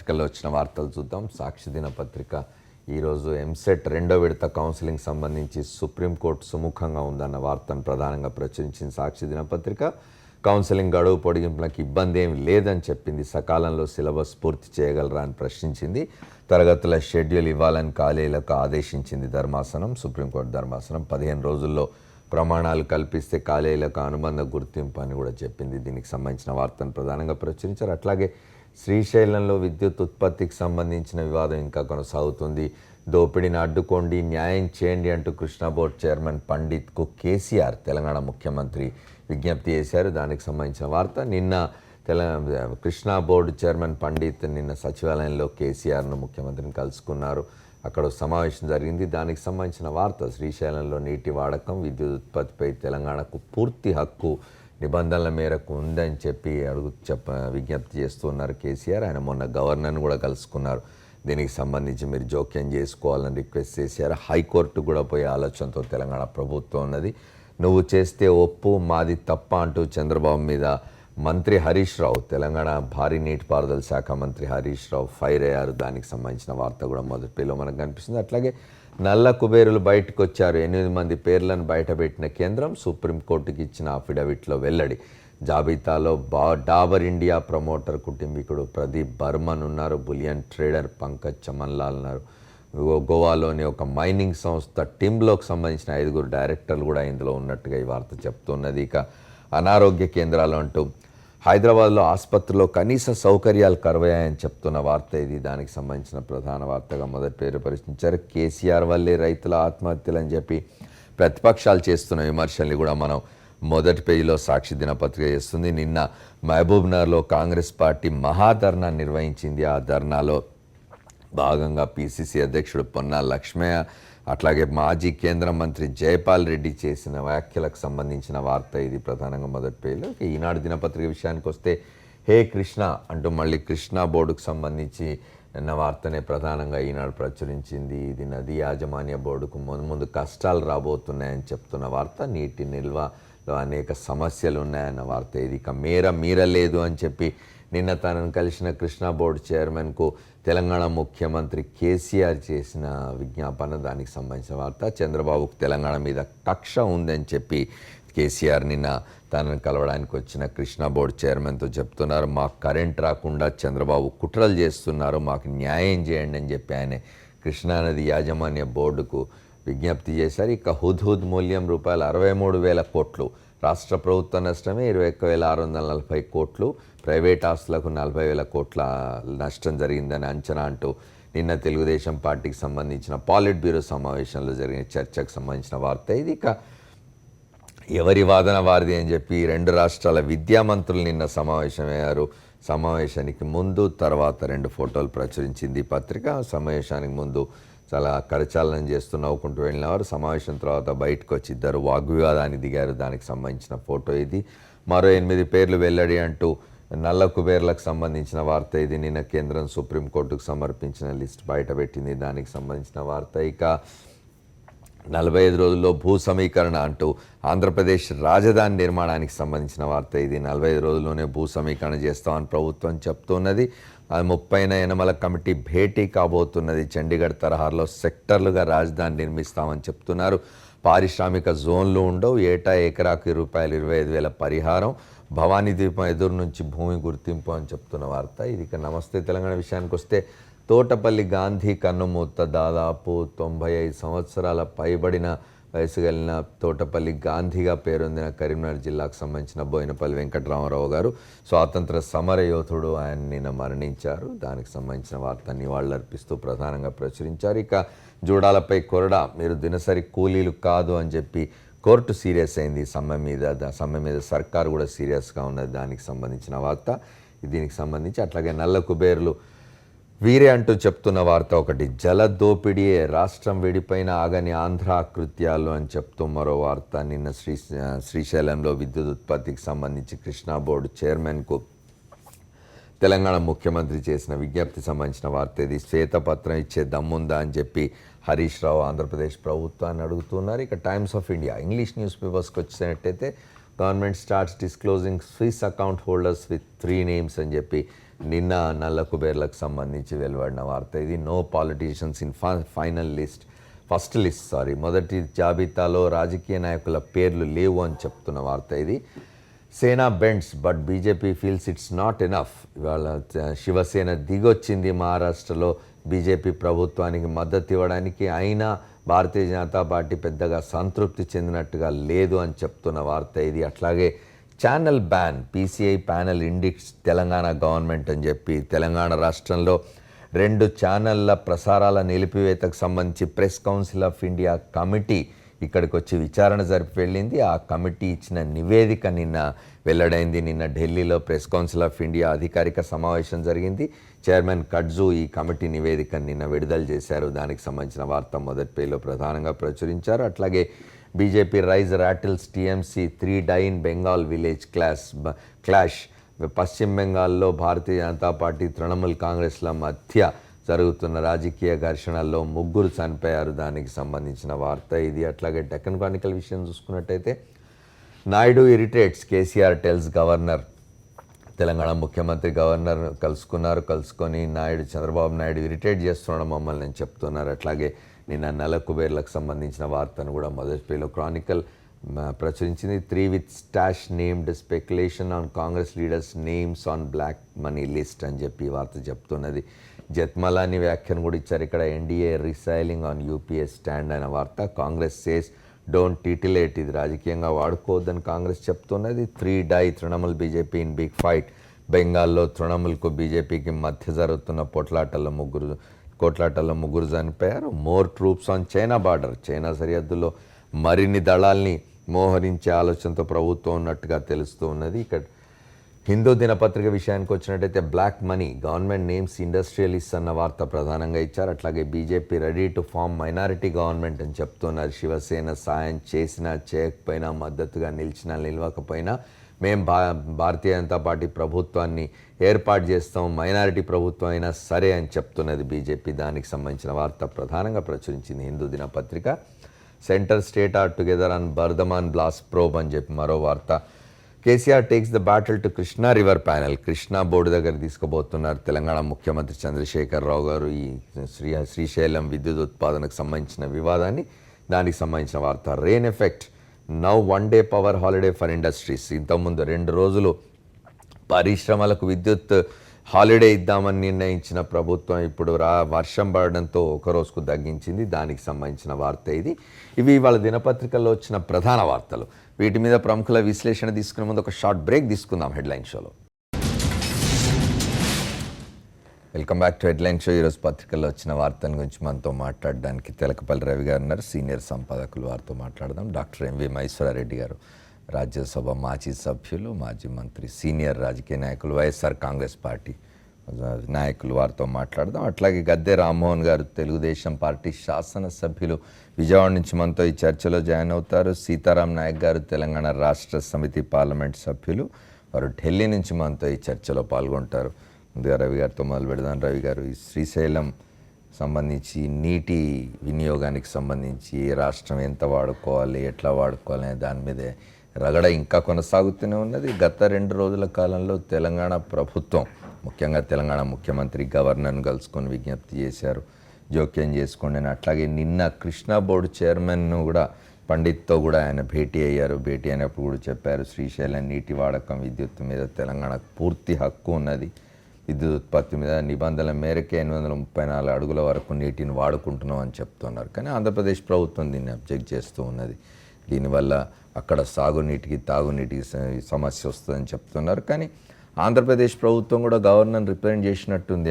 ఆర్టికల్లో వచ్చిన వార్తలు చూద్దాం. సాక్షి దినపత్రిక ఈరోజు ఎంసెట్ రెండో విడత కౌన్సిలింగ్ సంబంధించి సుప్రీంకోర్టు సుముఖంగా ఉందన్న వార్తను ప్రధానంగా ప్రచురించింది సాక్షి దినపత్రిక. కౌన్సిలింగ్ గడువు పొడిగింపులకు ఇబ్బంది ఏమి లేదని చెప్పింది. సకాలంలో సిలబస్ పూర్తి చేయగలరా అని ప్రశ్నించింది. తరగతుల షెడ్యూల్ ఇవ్వాలని కాలేజీలకు ఆదేశించింది ధర్మాసనం. సుప్రీంకోర్టు ధర్మాసనం 15 రోజుల్లో ప్రమాణాలు కల్పిస్తే కాలేజీలకు అనుబంధ గుర్తింపు అని కూడా చెప్పింది. దీనికి సంబంధించిన వార్తను ప్రధానంగా ప్రచురించారు. అట్లాగే శ్రీశైలంలో విద్యుత్ ఉత్పత్తికి సంబంధించిన వివాదం ఇంకా కొనసాగుతుంది. దోపిడీని అడ్డుకోండి, న్యాయం చేయండి అంటూ కృష్ణా బోర్డు చైర్మన్ పండిత్కు కేసీఆర్ తెలంగాణ ముఖ్యమంత్రి విజ్ఞప్తి చేశారు. దానికి సంబంధించిన వార్త. నిన్న కృష్ణా బోర్డు చైర్మన్ పండిత్ నిన్న సచివాలయంలో కేసీఆర్ను ముఖ్యమంత్రిని కలుసుకున్నారు. అక్కడ సమావేశం జరిగింది. దానికి సంబంధించిన వార్త. శ్రీశైలంలో నీటి వాడకం, విద్యుత్ ఉత్పత్తిపై తెలంగాణకు పూర్తి హక్కు నిబంధనల మేరకు ఉందని చెప్పి విజ్ఞప్తి చేస్తున్నారు కేసీఆర్. ఆయన మొన్న గవర్నర్ను కూడా కలుసుకున్నారు. దీనికి సంబంధించి మీరు జోక్యం చేసుకోవాలని రిక్వెస్ట్ చేశారు. హైకోర్టు కూడా పోయే ఆలోచనతో తెలంగాణ ప్రభుత్వం ఉన్నది. నువ్వు చేస్తే ఒప్పు, మాది తప్ప అంటూ చంద్రబాబు మీద మంత్రి హరీష్ రావు, తెలంగాణ భారీ నీటిపారుదల శాఖ మంత్రి హరీష్ రావు ఫైర్ అయ్యారు. దానికి సంబంధించిన వార్త కూడా మొదటి పేరులో మనకు కనిపిస్తుంది. అట్లాగే నల్ల కుబేరులు బయటకు వచ్చారు. 8 మంది పేర్లను బయటపెట్టిన కేంద్రం సుప్రీంకోర్టుకి ఇచ్చిన అఫిడవిట్లో వెల్లడి. జాబితాలో డాబర్ ఇండియా ప్రమోటర్ కుటుంబీకుడు ప్రదీప్ బర్మన్ ఉన్నారు. బులియన్ ట్రేడర్ పంకజ్ చమన్లాల్ ఉన్నారు. గోవాలోని ఒక మైనింగ్ సంస్థ టిమ్లోకి సంబంధించిన 5 డైరెక్టర్లు కూడా ఇందులో ఉన్నట్టుగా ఈ వార్త చెప్తున్నది. ఇక అనారోగ్య కేంద్రాలు అంటూ హైదరాబాద్లో ఆసుపత్రిలో కనీస సౌకర్యాలు కరువయ్యాయని చెప్తున్న వార్త ఇది. దానికి సంబంధించిన ప్రధాన వార్తగా మొదటి పేరు పరిశీలించారు. కేసీఆర్ వల్లే రైతుల ఆత్మహత్యలు అని చెప్పి ప్రతిపక్షాలు చేస్తున్న విమర్శల్ని కూడా మనం మొదటి పేజీలో సాక్షి దినపత్రిక చేస్తుంది. నిన్న మహబూబ్నగర్లో కాంగ్రెస్ పార్టీ మహాధర్నా నిర్వహించింది. ఆ ధర్నాలో భాగంగా పిసిసి అధ్యక్షుడు పొన్నాల లక్ష్మయ్య, అట్లాగే మాజీ కేంద్ర మంత్రి జైపాల్ రెడ్డి చేసిన వ్యాఖ్యలకు సంబంధించిన వార్త ఇది ప్రధానంగా మొదటి పేజీలో. ఈనాడు దినపత్రిక విషయానికి వస్తే హే కృష్ణ అంటూ మళ్ళీ కృష్ణా బోర్డుకు సంబంధించి నిన్న వార్తనే ప్రధానంగా ఈనాడు ప్రచురించింది. ఇది నదీ యాజమాన్య బోర్డుకు ముందు కష్టాలు రాబోతున్నాయని చెప్తున్న వార్త. నీటి నిల్వలో అనేక సమస్యలు ఉన్నాయన్న వార్త ఇది. ఇక మీరలేదు అని చెప్పి నిన్న తనను కలిసిన కృష్ణా బోర్డు చైర్మన్కు తెలంగాణ ముఖ్యమంత్రి కేసీఆర్ చేసిన విజ్ఞాపన. దానికి సంబంధించిన వార్త. చంద్రబాబుకు తెలంగాణ మీద కక్ష ఉందని చెప్పి కేసీఆర్ నిన్న తనను కలవడానికి వచ్చిన కృష్ణా బోర్డు చైర్మన్తో చెప్తున్నారు. మాకు కరెంట్ రాకుండా చంద్రబాబు కుట్రలు చేస్తున్నారు, మాకు న్యాయం చేయండి అని చెప్పి ఆయన కృష్ణానది యాజమాన్య బోర్డుకు విజ్ఞప్తి చేశారు. ఇక హుద్ మూల్యం రూపాయలు 63,000 కోట్లు. రాష్ట్ర ప్రభుత్వ నష్టమే 21,640 కోట్లు. ప్రైవేట్ ఆస్తులకు 40,000 కోట్ల నష్టం జరిగిందని అంచనా అంటూ నిన్న తెలుగుదేశం పార్టీకి సంబంధించిన పాలిట్ బ్యూరో సమావేశంలో జరిగిన చర్చకు సంబంధించిన వార్త ఇది. ఇక ఎవరి వాదన వారిది అని చెప్పి 2 రాష్ట్రాల విద్యామంత్రులు నిన్న సమావేశమయ్యారు. సమావేశానికి ముందు తర్వాత 2 ఫోటోలు ప్రచురించింది పత్రిక. సమావేశానికి ముందు చాలా కరచాలనం చేస్తూ నవ్వుకుంటూ వెళ్ళిన వారు సమావేశం తర్వాత బయటకు వచ్చి ఇద్దరు వాగ్వివాదానికి దిగారు. దానికి సంబంధించిన ఫోటో ఇది. మరో 8 పేర్లు వెల్లడి అంటూ నల్ల కుబేర్లకు సంబంధించిన వార్త ఇది. నిన్న కేంద్రం సుప్రీంకోర్టుకు సమర్పించిన లిస్ట్ బయటపెట్టింది. దానికి సంబంధించిన వార్త. ఇక 45 రోజుల్లో భూ సమీకరణ అంటూ ఆంధ్రప్రదేశ్ రాజధాని నిర్మాణానికి సంబంధించిన వార్త ఇది. 45 రోజుల్లోనే భూ సమీకరణ చేస్తామని ప్రభుత్వం చెప్తున్నది. 30న యనమల కమిటీ భేటీ కాబోతున్నది. చండీగఢ్ తరహాలో సెక్టర్లుగా రాజధాని నిర్మిస్తామని చెప్తున్నారు. పారిశ్రామిక జోన్లు ఉండవు. ఏటా ఎకరాకు ₹25,000 పరిహారం. భవానీ ద్వీపం ఎదురు నుంచి భూమి గుర్తింపు అని చెప్తున్న వార్త ఇది. నమస్తే తెలంగాణ విషయానికి వస్తే తోటపల్లి గాంధీ కన్నుమూత. దాదాపు 95 సంవత్సరాల పైబడిన వయసు కలిగిన తోటపల్లి గాంధీగా పేరొందిన కరీంనగర్ జిల్లాకు సంబంధించిన బోయినపల్లి వెంకటరామారావు గారు స్వాతంత్ర సమర యోధుడు. ఆయన నిన్న మరణించారు. దానికి సంబంధించిన వార్త నివాళులర్పిస్తూ ప్రధానంగా ప్రచురించారు. ఇక జూడాలపై కొరడా, మీరు దినసరి కూలీలు కాదు అని చెప్పి కోర్టు సీరియస్ అయింది. సమ్మె మీద సర్కారు కూడా సీరియస్గా ఉన్నది. దానికి సంబంధించిన వార్త. దీనికి సంబంధించి అట్లాగే నల్ల కుబేర్లు వీరే అంటూ చెప్తున్న వార్త ఒకటి. జల దోపిడీయే రాష్ట్రం విడిపోయిన ఆగని ఆంధ్ర కృత్యాలు అని చెప్తూ మరో వార్త. నిన్న శ్రీశైలంలో విద్యుత్ ఉత్పత్తికి సంబంధించి కృష్ణా బోర్డు చైర్మన్కు తెలంగాణ ముఖ్యమంత్రి చేసిన విజ్ఞప్తి సంబంధించిన వార్త ఇది. శ్వేతపత్రం ఇచ్చే దమ్ముందా అని చెప్పి హరీష్ రావు ఆంధ్రప్రదేశ్ ప్రభుత్వాన్ని అడుగుతున్నారు. ఇక Times of India English news పేపర్స్కి వచ్చినట్టయితే government starts disclosing Swiss account holders with 3 names అని చెప్పి నిన్న నల్ల కుబేర్లకు సంబంధించి వెలువడిన వార్త ఇది. No politicians in first list మొదటి జాబితాలో రాజకీయ నాయకుల పేర్లు లేవు అని చెప్తున్న వార్త ఇది. సేనా bends but BJP feels it's not enough. ఇవాళ శివసేన దిగొచ్చింది మహారాష్ట్రలో బీజేపీ ప్రభుత్వానికి మద్దతు ఇవ్వడానికి, అయినా భారతీయ జనతా పార్టీ పెద్దగా సంతృప్తి చెందినట్టుగా లేదు అని చెప్తున్న వార్త ఇది. అట్లాగే channel ban, PCI panel indicts Telangana government అని చెప్పి తెలంగాణ రాష్ట్రంలో 2 ఛానళ్ల ప్రసారాల నిలిపివేతకు సంబంధించి press council of India committee ఇక్కడికి వచ్చి విచారణ జరిపి వెళ్ళింది. ఆ కమిటీ ఇచ్చిన నివేదిక నిన్న వెల్లడైంది. నిన్న ఢిల్లీలో ప్రెస్ కౌన్సిల్ ఆఫ్ ఇండియా అధికారిక సమావేశం జరిగింది. చైర్మన్ కడ్జు ఈ కమిటీ నివేదిక నిన్న విడుదల చేశారు. దానికి సంబంధించిన వార్త మొదటి పేజీలో ప్రధానంగా ప్రచురించారు. అట్లాగే BJP rise rattles TMC 3 die in Bengal village clash. పశ్చిమ బెంగాల్లో భారతీయ జనతా పార్టీ తృణమూల్ కాంగ్రెస్ల మధ్య జరుగుతున్న రాజకీయ ఘర్షణల్లో 3 చనిపోయారు. దానికి సంబంధించిన వార్త ఇది. అట్లాగే డెక్కన్ క్రానికల్ విషయం చూసుకున్నట్టయితే Naidu irritates, KCR tells governor. Telangana ముఖ్యమంత్రి గవర్నర్ కలుసుకొని చంద్రబాబు నాయుడు ఇరిటేట్ చేస్తున్నాడు మమ్మల్ని అని చెప్తున్నారు. అట్లాగే నిన్న నల్ల కుబేర్లకు సంబంధించిన వార్తను కూడా మొదటి పేజీలో క్రానికల్ ప్రచురించింది. 3 with stash named speculation on Congress leaders names on black money list అని చెప్పి ఈ వార్త చెప్తున్నది. జత్మలాని వ్యాఖ్యను కూడా ఇచ్చారు ఇక్కడ. ఎన్డీఏ రీసైలింగ్ ఆన్ యూపీఏ స్టాండ్ అనే వార్త. కాంగ్రెస్ సేస్ డోంట్ టిటిలేట్, ఇది రాజకీయంగా వాడుకోవద్దని కాంగ్రెస్ చెప్తున్నది. 3 die Trinamool BJP in big fight. బెంగాల్లో తృణమూల్కు బీజేపీకి మధ్య జరుగుతున్న కొట్లాటల్లో 3 చనిపోయారు. More troops on China border. China సరిహద్దులో మరిన్ని దళాల్ని మోహరించే ఆలోచనతో ప్రభుత్వం ఉన్నట్టుగా తెలుస్తూ ఉన్నది. ఇక్కడ హిందూ దినపత్రిక విషయానికి వచ్చినట్టయితే black money, government names industrialist అన్న వార్త ప్రధానంగా ఇచ్చారు. అట్లాగే BJP ready to form minority government అని చెప్తున్నారు. శివసేన సాయం చేసినా చేయకపోయినా, మద్దతుగా నిలిచినా నిలవకపోయినా మేము భారతీయ జనతా పార్టీ ప్రభుత్వాన్ని ఏర్పాటు చేస్తాం, మైనారిటీ ప్రభుత్వం అయినా సరే అని చెప్తున్నది బీజేపీ. దానికి సంబంధించిన వార్త ప్రధానంగా ప్రచురించింది హిందూ దినపత్రిక. Centre state or together on Bardhaman blast probe అని చెప్పి మరో వార్త. KCR takes the battle to Krishna river panel. Krishna board దగ్గర తీసుకుపోతున్నారు తెలంగాణ ముఖ్యమంత్రి చంద్రశేఖరరావు గారు ఈ శ్రీశైలం విద్యుత్ ఉత్పాదనకు సంబంధించిన వివాదాన్ని. దానికి సంబంధించిన వార్త. Rain effect, now 1 day power holiday for industries. ఇంతకుముందు 2 రోజులు పరిశ్రమలకు విద్యుత్ హాలిడే ఇద్దామని నిర్ణయించిన ప్రభుత్వం ఇప్పుడు వర్షం పడడంతో 1 రోజుకు తగ్గించింది. దానికి సంబంధించిన వార్త ఇది. ఇవి ఇవాళ దినపత్రికల్లో వచ్చిన ప్రధాన వార్తలు. వీటి మీద ప్రముఖుల విశ్లేషణ తీసుకునే ముందు ఒక షార్ట్ బ్రేక్ తీసుకుందాం హెడ్లైన్ షోలో. Welcome back to headline show. ఈరోజు పత్రికల్లో వచ్చిన వార్తల గురించి మనతో మాట్లాడడానికి తెలకపల్లి రవి గారు ఉన్నారు, సీనియర్ సంపాదకులు. వారితో మాట్లాడదాం. డాక్టర్ ఎంవి మహేశ్వరారెడ్డి గారు, రాజ్యసభ మాజీ సభ్యులు, మాజీ మంత్రి, సీనియర్ రాజకీయ నాయకులు, వైఎస్ఆర్ కాంగ్రెస్ పార్టీ నాయకులు. వారితో మాట్లాడదాం. అట్లాగే గద్దె రామ్మోహన్ గారు, తెలుగుదేశం పార్టీ శాసనసభ్యులు, విజయవాడ నుంచి మనతో ఈ చర్చలో జాయిన్ అవుతారు. సీతారాం నాయక్ గారు, తెలంగాణ రాష్ట్ర సమితి పార్లమెంట్ సభ్యులు, వారు ఢిల్లీ నుంచి మనతో ఈ చర్చలో పాల్గొంటారు. ముందుగా రవి గారితో మొదలు పెడదాం. రవి గారు, ఈ శ్రీశైలం సంబంధించి నీటి వినియోగానికి సంబంధించి ఏ రాష్ట్రం ఎంత వాడుకోవాలి, ఎట్లా వాడుకోవాలి అనే దాని మీదే రగడ ఇంకా కొనసాగుతూనే ఉన్నది. గత 2 రోజుల కాలంలో తెలంగాణ ప్రభుత్వం, ముఖ్యంగా తెలంగాణ ముఖ్యమంత్రి గవర్నర్ను కలుసుకొని విజ్ఞప్తి చేశారు, జోక్యం చేసుకోండి అని. అట్లాగే నిన్న కృష్ణా బోర్డు చైర్మన్ను కూడా, పండిత్తో కూడా ఆయన భేటీ అయ్యారు. భేటీ అయినప్పుడు కూడా చెప్పారు, శ్రీశైలం నీటి వాడకం, విద్యుత్ మీద తెలంగాణకు పూర్తి హక్కు ఉన్నది. విద్యుత్ ఉత్పత్తి మీద నిబంధనల మేరకే 834 అడుగుల వరకు నీటిని వాడుకుంటున్నాం అని చెప్తున్నారు. కానీ ఆంధ్రప్రదేశ్ ప్రభుత్వం దీన్ని అబ్జెక్ట్ చేస్తూ ఉన్నది. దీనివల్ల అక్కడ సాగునీటికి తాగునీటికి సమస్య వస్తుందని చెప్తున్నారు. కానీ ఆంధ్రప్రదేశ్ ప్రభుత్వం కూడా గవర్నర్ని రిప్రజెంట్ చేసినట్టుంది.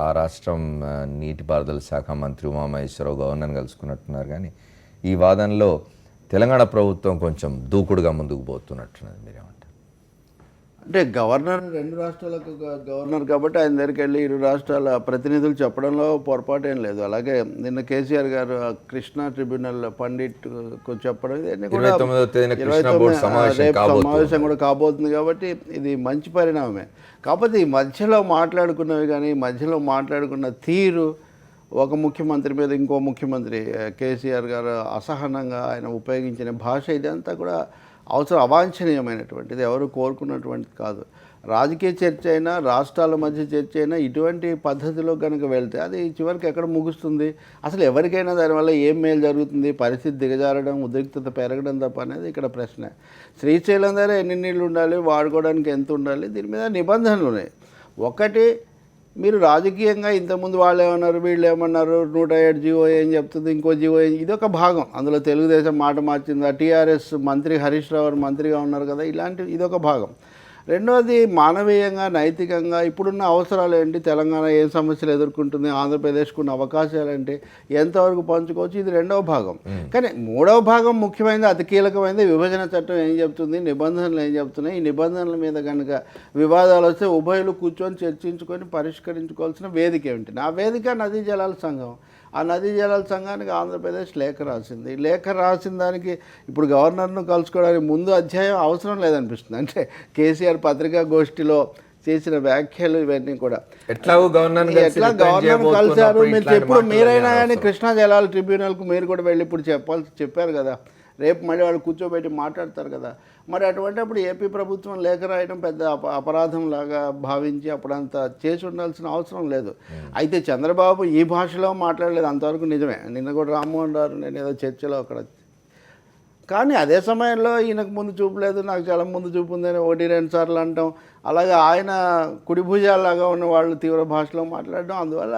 ఆ రాష్ట్రం నీటిపారుదల శాఖ మంత్రి ఉమామహేశ్వరరావు గవర్నర్ని కలుసుకున్నట్టున్నారు. కానీ ఈ వాదనలో తెలంగాణ ప్రభుత్వం కొంచెం దూకుడుగా ముందుకు పోతున్నట్టున్నది. మీరేమంటారు? అంటే గవర్నర్ 2 రాష్ట్రాలకు గవర్నర్ కాబట్టి ఆయన దగ్గరికి వెళ్ళి 2 రాష్ట్రాల ప్రతినిధులు చెప్పడంలో పొరపాటు ఏం లేదు. అలాగే నిన్న కేసీఆర్ గారు కృష్ణా ట్రిబ్యునల్ పండిట్ చెప్పడం, సమావేశం కూడా కాబోతుంది కాబట్టి ఇది మంచి పరిణామమే. కాకపోతే ఈ మధ్యలో మాట్లాడుకున్నవి కానీ, మధ్యలో మాట్లాడుకున్న తీరు, ఒక ముఖ్యమంత్రి మీద ఇంకో ముఖ్యమంత్రి కేసీఆర్ గారు అసహనంగా ఆయన ఉపయోగించిన భాష, ఇదంతా కూడా అవాంఛనీయమైనటువంటిది, ఎవరు కోరుకున్నటువంటిది కాదు. రాజకీయ చర్చ అయినా రాష్ట్రాల మధ్య చర్చ అయినా ఇటువంటి పద్ధతిలో కనుక వెళ్తే అది చివరికి ఎక్కడ ముగుస్తుంది, అసలు ఎవరికైనా దానివల్ల ఏం మేలు జరుగుతుంది, పరిస్థితి దిగజారడం ఉద్రిక్తత పెరగడం తప్ప అనేది ఇక్కడ ప్రశ్న. శ్రీశైలం దగ్గర ఎన్ని నీళ్ళు ఉండాలి, వాడుకోవడానికి ఎంత ఉండాలి, దీని మీద నిబంధనలు ఉన్నాయి. ఒకటి, మీరు రాజకీయంగా ఇంతకుముందు వాళ్ళు ఏమన్నారు వీళ్ళు ఏమన్నారు, 107 జీవో ఏం చెప్తుంది, ఇంకో జీవో ఇదొక భాగం. అందులో తెలుగుదేశం మాట మార్చిందా, టీఆర్ఎస్ మంత్రి హరీష్ రావు మంత్రిగా ఉన్నారు కదా, ఇలాంటి ఇదొక భాగం. రెండవది, మానవీయంగా నైతికంగా ఇప్పుడున్న అవసరాలు ఏంటి, తెలంగాణ ఏం సమస్యలు ఎదుర్కొంటుంది, ఆంధ్రప్రదేశ్కు ఉన్న అవకాశాలు ఏంటి, ఎంతవరకు పంచుకోవచ్చు, ఇది రెండవ భాగం. కానీ మూడవ భాగం ముఖ్యమైనది, అతి కీలకమైనది, విభజన చట్టం ఏం చెప్తుంది, నిబంధనలు ఏం చెప్తున్నాయి, ఈ నిబంధనల మీద కనుక వివాదాలు వస్తే ఉభయులు కూర్చొని చర్చించుకొని పరిష్కరించుకోవాల్సిన వేదిక ఏమిటి. ఆ వేదిక నదీ జలాల సంఘం. ఆ నదీ జలాల సంఘానికి ఆంధ్రప్రదేశ్ లేఖ రాసింది. లేఖ రాసిన దానికి ఇప్పుడు గవర్నర్ను కలుసుకోవడానికి ముందు అధ్యాయం అవసరం లేదనిపిస్తుంది. అంటే కేసీఆర్ పత్రికా గోష్ఠిలో చేసిన వ్యాఖ్యలు ఇవన్నీ కూడా ఎట్లా గవర్నర్ కలిశారు, మీరు చెప్పుడు మీరైనా కానీ కృష్ణా జలాల ట్రిబ్యునల్కు మీరు కూడా వెళ్ళి ఇప్పుడు చెప్పారు కదా, రేపు మళ్ళీ వాళ్ళు కూర్చోబెట్టి మాట్లాడతారు కదా. మరి అటువంటిప్పుడు ఏపీ ప్రభుత్వం లేఖ రాయడం పెద్ద అపరాధంలాగా భావించి అప్పుడంతా చేసి ఉండాల్సిన అవసరం లేదు. అయితే చంద్రబాబు ఈ భాషలో మాట్లాడలేదు, అంతవరకు నిజమే. నిన్న కూడా రామ్మోహన్ రావు నేను ఏదో చర్చలో అక్కడ, కానీ అదే సమయంలో ఈయనకు ముందు చూపు లేదు, నాకు చాలా ముందు చూపు ఉందని 1-2 సార్లు అంటాం. అలాగే ఆయన కుడి భుజాల్లాగా ఉన్న వాళ్ళు తీవ్ర భాషలో మాట్లాడడం. అందువల్ల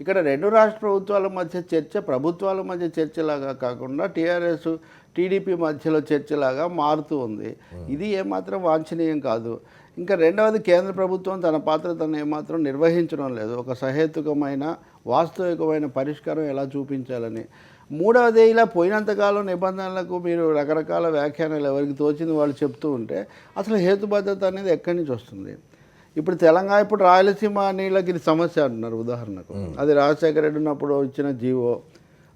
ఇక్కడ రెండు రాష్ట్ర ప్రభుత్వాల మధ్య చర్చ ప్రభుత్వాల మధ్య చర్చలాగా కాకుండా టీఆర్ఎస్ టీడీపీ మధ్యలో చర్చలాగా మారుతూ ఉంది. ఇది ఏమాత్రం వాంఛనీయం కాదు. ఇంకా రెండవది, కేంద్ర ప్రభుత్వం తన పాత్ర తను ఏమాత్రం నిర్వహించడం లేదు, ఒక సహేతుకమైన వాస్తవికమైన పరిష్కారం ఎలా చూపించాలని. మూడవది, ఇలా పోయినంతకాలం నిబంధనలకు మీరు రకరకాల వ్యాఖ్యానాలు ఎవరికి తోచింది వాళ్ళు చెప్తూ ఉంటే అసలు హేతుబద్ధత అనేది ఎక్కడి నుంచి వస్తుంది. ఇప్పుడు రాయలసీమ నీళ్ళకి ఇది సమస్య అంటున్నారు ఉదాహరణకు. అది రాజశేఖర రెడ్డి ఉన్నప్పుడు ఇచ్చిన జీవో,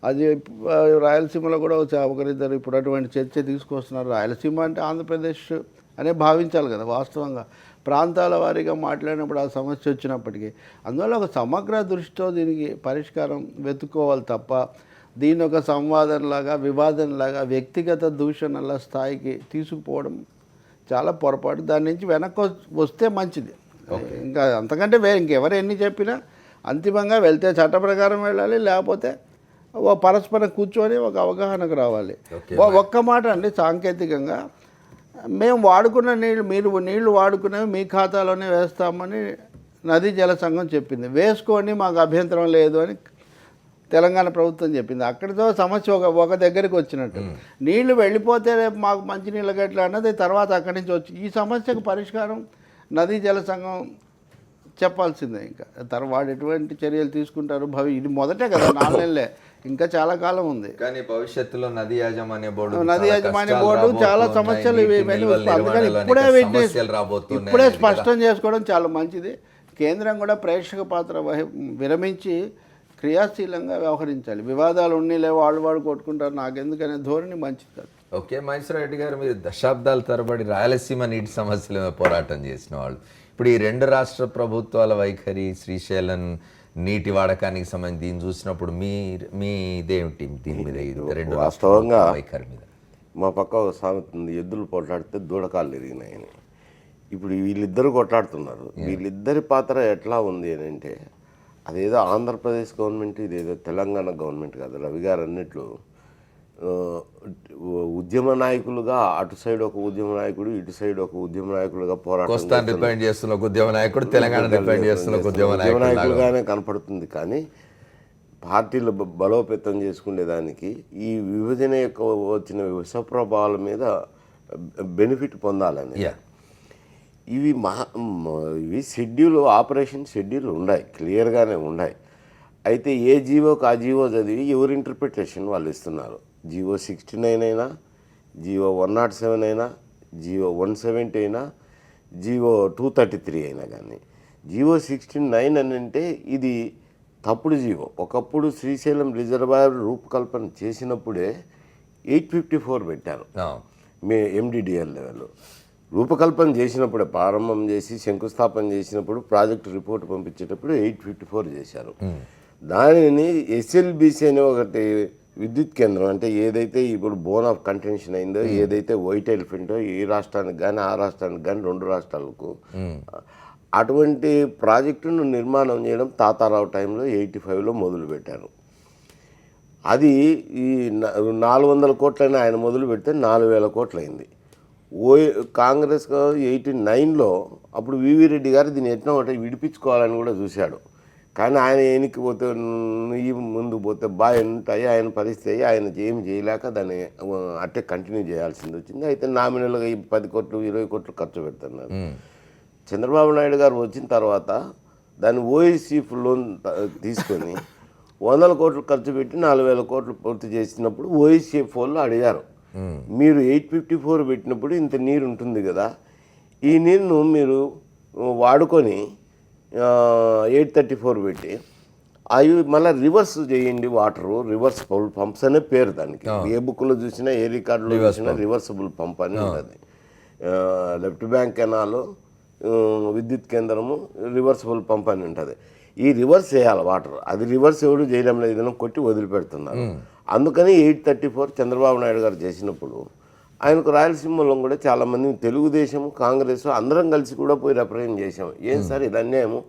అది రాయలసీమలో కూడా ఒకరిద్దరు ఇప్పుడు అటువంటి చర్చ తీసుకొస్తున్నారు. రాయలసీమ అంటే ఆంధ్రప్రదేశ్ అనే భావించాలి కదా వాస్తవంగా. ప్రాంతాల వారీగా మాట్లాడినప్పుడు ఆ సమస్య వచ్చినప్పటికీ అందువల్ల ఒక సమగ్ర దృష్టితో దీనికి పరిష్కారం వెతుక్కోవాలి తప్ప దీన్ని ఒక సంవాదంలాగా వివాదంలాగా వ్యక్తిగత దూషణల స్థాయికి తీసుకుపోవడం చాలా పొరపాటు. దాని నుంచి వెనక్కి వస్తే మంచిది. ఇంకా అంతకంటే ఇంకెవరు ఎన్ని చెప్పినా అంతిమంగా వెళ్తే చట్ట ప్రకారం వెళ్ళాలి, లేకపోతే పరస్పరం కూర్చొని ఒక అవగాహనకు రావాలి. ఒక్క మాట అండి, సాంకేతికంగా మేము వాడుకున్న నీళ్లు వాడుకునేవి మీ ఖాతాలోనే వేస్తామని నదీ జల సంఘం చెప్పింది. వేసుకోండి, మాకు అభ్యంతరం లేదు అని తెలంగాణ ప్రభుత్వం చెప్పింది. అక్కడితో సమస్య ఒక దగ్గరికి వచ్చినట్టు. నీళ్లు వెళ్ళిపోతే రేపు మాకు మంచినీళ్ళ గట్ల అన్నది తర్వాత అక్కడి నుంచి వచ్చి ఈ సమస్యకు పరిష్కారం నదీ జల సంఘం చెప్పాల్సిందే. ఇంకా తర్వాత ఎటువంటి చర్యలు తీసుకుంటారు ఇది మొదటే కదా, 4 నెలలే, ఇంకా చాలా కాలం ఉంది. కానీ భవిష్యత్తులో నదీ యాజమాన్య బోర్డు చాలా సమస్యలు అందుకని ఇప్పుడే స్పష్టం చేసుకోవడం చాలా మంచిది. కేంద్రం కూడా ప్రేక్షక పాత్ర విరమించి క్రియాశీలంగా వ్యవహరించాలి. వివాదాలు లేవు, వాళ్ళు కొట్టుకుంటారు నాకెందుకనే ధోరణి మంచిది కాదు. ఓకే, మహేశ్వర రెడ్డి గారు, మీరు దశాబ్దాల తరబడి రాయలసీమ నీటి సమస్యల మీద పోరాటం చేసిన వాళ్ళు, ఇప్పుడు ఈ రెండు రాష్ట్ర ప్రభుత్వాల వైఖరి, శ్రీశైలం నీటి వాడకానికి సంబంధించి దీన్ని చూసినప్పుడు మీ ఇదేమిటి దీని మీద? రెండు వాస్తవంగా వైఖరి మీద మా పక్క ఒక సామెత ఉంది, ఎద్దులు పోట్లాడితే దూడకాళ్ళు ఎరిగినాయని. ఇప్పుడు వీళ్ళిద్దరు కొట్లాడుతున్నారు. వీళ్ళిద్దరి పాత్ర ఎట్లా ఉంది అని అంటే, అదేదో ఆంధ్రప్రదేశ్ గవర్నమెంట్, ఇదేదో తెలంగాణ గవర్నమెంట్ కాదు. రవి గారు అన్నట్లు ఉద్యమ నాయకులుగా అటు సైడ్ ఒక ఉద్యమ నాయకుడు, ఇటు సైడ్ ఒక ఉద్యమ నాయకులుగా పోరాటం డిపెండ్ చేస్తున్న ఉద్యమ నాయకుడు, తెలంగాణ డిపెండ్ చేస్తున్న ఉద్యమ నాయకులుగానే కనపడుతుంది. కానీ పార్టీలు బలోపేతం చేసుకునేదానికి ఈ విభజన యొక్క వచ్చిన విషప్రభావాల మీద బెనిఫిట్ పొందాలని ఇవి ఆపరేషన్ షెడ్యూల్ ఉన్నాయి, క్లియర్గానే ఉన్నాయి. అయితే ఏ జీవోకి ఆ జీవో చదివి ఎవరి ఇంటర్ప్రిటేషన్ వాళ్ళు ఇస్తున్నారు. జీవో 69 అయినా, జీవో 107 అయినా, జీవో 170 అయినా, జీవో 233 అయినా కానీ జీవో 69 అని అంటే ఇది తప్పుడు జీవో. ఒకప్పుడు శ్రీశైలం రిజర్వాయర్ రూపకల్పన చేసినప్పుడే 854 పెట్టారు ఎండిడిఎల్ లెవెల్లో. రూపకల్పన చేసినప్పుడే, ప్రారంభం చేసి శంకుస్థాపన చేసినప్పుడు ప్రాజెక్టు రిపోర్ట్ పంపించేటప్పుడు 854 చేశారు. దానిని ఎస్ఎల్బిసి అని ఒకటి విద్యుత్ కేంద్రం అంటే ఏదైతే ఇప్పుడు బోన్ ఆఫ్ కంటెన్షన్ అయిందో, ఏదైతే వైట్ ఎలిఫెంటో ఈ రాష్ట్రానికి కానీ ఆ రాష్ట్రానికి కానీ 2 రాష్ట్రాలకు అటువంటి ప్రాజెక్టును నిర్మాణం చేయడం తాతారావు టైంలో 85లో మొదలుపెట్టారు. అది ఈ 400 కోట్లని ఆయన మొదలు పెడితే 4000 కోట్లు అయింది. కాంగ్రెస్ 89లో అప్పుడు వివి రెడ్డి గారు దీన్ని ఎట్లా ఒకటి విడిపించుకోవాలని కూడా చూశాడు. కానీ ఆయన ఎన్నికి పోతే ఈ ముందు పోతే బాగా ఉంటాయి, ఆయన పరిస్థితి ఆయన ఏం చేయలేక దాన్ని అట్టే కంటిన్యూ చేయాల్సింది వచ్చింది. అయితే నామినల్గా 10 కోట్లు 20 కోట్లు ఖర్చు పెడుతున్నారు. చంద్రబాబు నాయుడు గారు వచ్చిన తర్వాత దాన్ని ఓఎస్సీఎఫ్ లోన్ తీసుకొని 100 కోట్లు ఖర్చు పెట్టి 4000 కోట్లు పూర్తి చేసినప్పుడు ఓఎస్సీఎఫ్ వాళ్ళు అడిగారు, మీరు 854 పెట్టినప్పుడు ఇంత నీరు ఉంటుంది కదా, ఈ నీరును మీరు వాడుకొని 834 పెట్టి అవి మళ్ళీ రివర్స్ చేయండి, వాటరు రివర్సబుల్ పంప్స్ అనే పేరు దానికి. ఏ బుక్లో చూసినా ఏ రికార్డులో చూసినా రివర్సబుల్ పంప్ అని ఉంటుంది. లెఫ్ట్ బ్యాంక్ కెనాలు విద్యుత్ కేంద్రము రివర్సబుల్ పంప్ అని ఉంటుంది. ఈ రివర్స్ చేయాలి వాటర్, అది రివర్స్ ఎవరు చేయడం లేదు, ఏదైనా కొట్టి వదిలిపెడుతున్నారు. అందుకని 834 చంద్రబాబు నాయుడు గారు చేసినప్పుడు ఆయనకు రాయలసీమలో కూడా చాలామంది తెలుగుదేశం కాంగ్రెస్ అందరం కలిసి కూడా పోయి రిప్రజెంట్ చేసాం. ఏం సార్ ఇది అన్యాయము,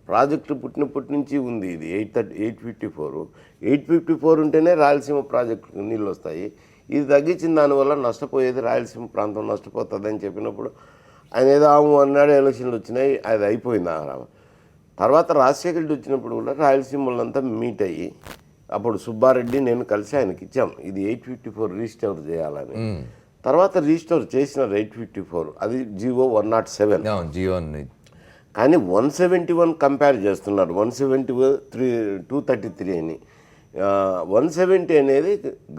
ప్రాజెక్టు పుట్టినప్పటి నుంచి ఉంది ఇది 854 ఉంటేనే రాయలసీమ ప్రాజెక్టుకు నీళ్ళు వస్తాయి, ఇది తగ్గించిన దానివల్ల నష్టపోయేది రాయలసీమ ప్రాంతం నష్టపోతుంది అని చెప్పినప్పుడు ఆయన ఏదో అన్నాడు, ఎలక్షన్లు వచ్చినాయి, అది అయిపోయింది. తర్వాత రాజశేఖర రెడ్డి వచ్చినప్పుడు కూడా రాయలసీమలంతా మీట్ అయ్యి అప్పుడు సుబ్బారెడ్డి నేను కలిసి ఆయనకి ఇచ్చాం ఇది 854 రీస్టోర్ చేయాలని. తర్వాత రీస్టోర్ చేసిన 854 అది జీవో 107 కానీ 171 కంపేర్ చేస్తున్నారు, 233 అని. 170 అనేది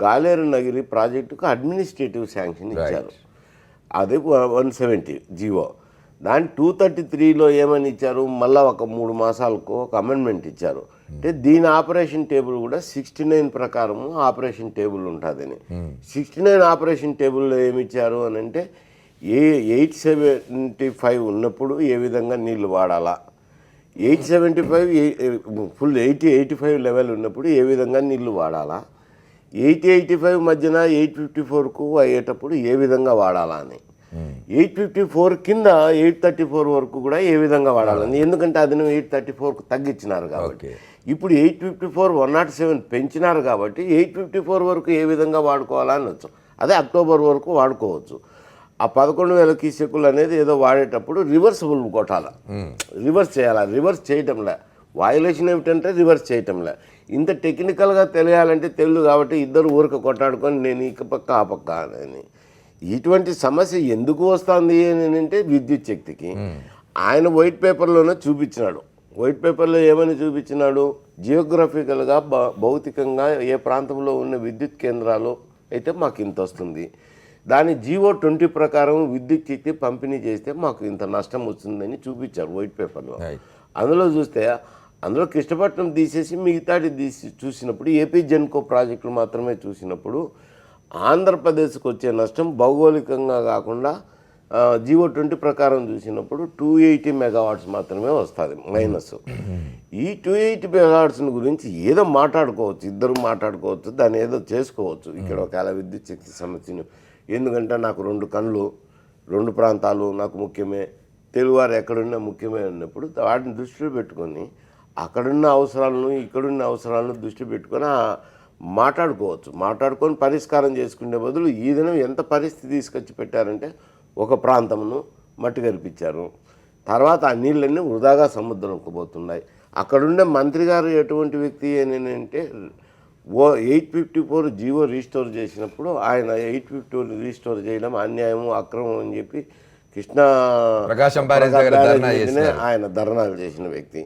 గాలేరు నగిరి ప్రాజెక్టుకు అడ్మినిస్ట్రేటివ్ శాంక్షన్ ఇచ్చారు, అదే 170 జీవో. దాని 233లో ఏమని ఇచ్చారు, మళ్ళీ ఒక 3 మాసాలకు ఒక అమెండ్మెంట్ ఇచ్చారు. అంటే దీని ఆపరేషన్ టేబుల్ కూడా 69 ప్రకారము ఆపరేషన్ టేబుల్ ఉంటుందని. 69 ఆపరేషన్ టేబుల్లో ఏమి ఇచ్చారు అని అంటే 875 ఉన్నప్పుడు ఏ విధంగా నీళ్లు వాడాలా, 875 ఫుల్ 85 లెవెల్ ఉన్నప్పుడు ఏ విధంగా నీళ్లు వాడాలా, 85 మధ్యన 854కు అయ్యేటప్పుడు ఏ విధంగా వాడాలా అని. 854 కింద 834 వరకు కూడా ఏ విధంగా వాడాలని, ఎందుకంటే అది 834కు తగ్గించినారు కాబట్టి. ఇప్పుడు 854 107 పెంచినారు కాబట్టి 854 వరకు ఏ విధంగా వాడుకోవాలా అనొచ్చు. అదే అక్టోబర్ వరకు వాడుకోవచ్చు. ఆ 11,000 క్యూసెక్కులు అనేది ఏదో వాడేటప్పుడు రివర్సబుల్ కొట్టాలి, రివర్స్ చేయాలి. రివర్స్ చేయటంలే, వయలేషన్ ఏమిటంటే రివర్స్ చేయటంలే. ఇంత టెక్నికల్గా తెలియాలంటే తెలియదు కాబట్టి ఇద్దరు ఊరిక కొట్టాడుకొని నేను ఈ పక్క ఆ పక్క అని. ఇటువంటి సమస్య ఎందుకు వస్తుంది అని అంటే విద్యుత్ శక్తికి. ఆయన వైట్ పేపర్లోనే చూపించినాడు. వైట్ పేపర్లో ఏమని చూపించినాడు, జియోగ్రఫికల్గా భౌతికంగా ఏ ప్రాంతంలో ఉన్న విద్యుత్ కేంద్రాలు అయితే మాకు ఇంత వస్తుంది, దాని జీవో 20 ప్రకారం విద్యుత్ శక్తి పంపిణీ చేస్తే మాకు ఇంత నష్టం వస్తుందని చూపించారు వైట్ పేపర్లో. అందులో చూస్తే అందులో కృష్ణపట్నం తీసేసి మిగతాటి చూసినప్పుడు ఏపీ జెన్కో ప్రాజెక్టులు మాత్రమే చూసినప్పుడు ఆంధ్రప్రదేశ్కి వచ్చే నష్టం భౌగోళికంగా కాకుండా జీవో 20 ప్రకారం చూసినప్పుడు 280 మెగావాట్స్ మాత్రమే వస్తుంది మైనస్. ఈ 280 మెగావాట్స్ని గురించి ఏదో మాట్లాడుకోవచ్చు, ఇద్దరు మాట్లాడుకోవచ్చు, దాన్ని ఏదో చేసుకోవచ్చు. ఇక్కడ ఒకవేళ విద్యుత్ శక్తి సమస్యను, ఎందుకంటే నాకు 2 కళ్ళు 2 ప్రాంతాలు నాకు ముఖ్యమే, తెలుగువారు ఎక్కడున్నా ముఖ్యమే అన్నప్పుడు వాటిని దృష్టిలో పెట్టుకొని అక్కడున్న అవసరాలను ఇక్కడున్న అవసరాలను దృష్టి పెట్టుకొని మాట్లాడుకోవచ్చు. మాట్లాడుకొని పరిష్కారం చేసుకునే బదులు ఈ దినం ఎంత పరిస్థితి తీసుకొచ్చి పెట్టారంటే ఒక ప్రాంతమును మట్టి కరిపించారు, తర్వాత ఆ నీళ్ళన్నీ వృధాగా సముద్రంకు పోతున్నాయి. అక్కడుండే మంత్రి గారు ఎటువంటి వ్యక్తి అని అంటే 854 జీవో రీస్టోర్ చేసినప్పుడు ఆయన 854 రీస్టోర్ చేయడం అన్యాయము అక్రమం అని చెప్పి ప్రకాశం ఆయన ధర్నాలు చేసిన వ్యక్తి.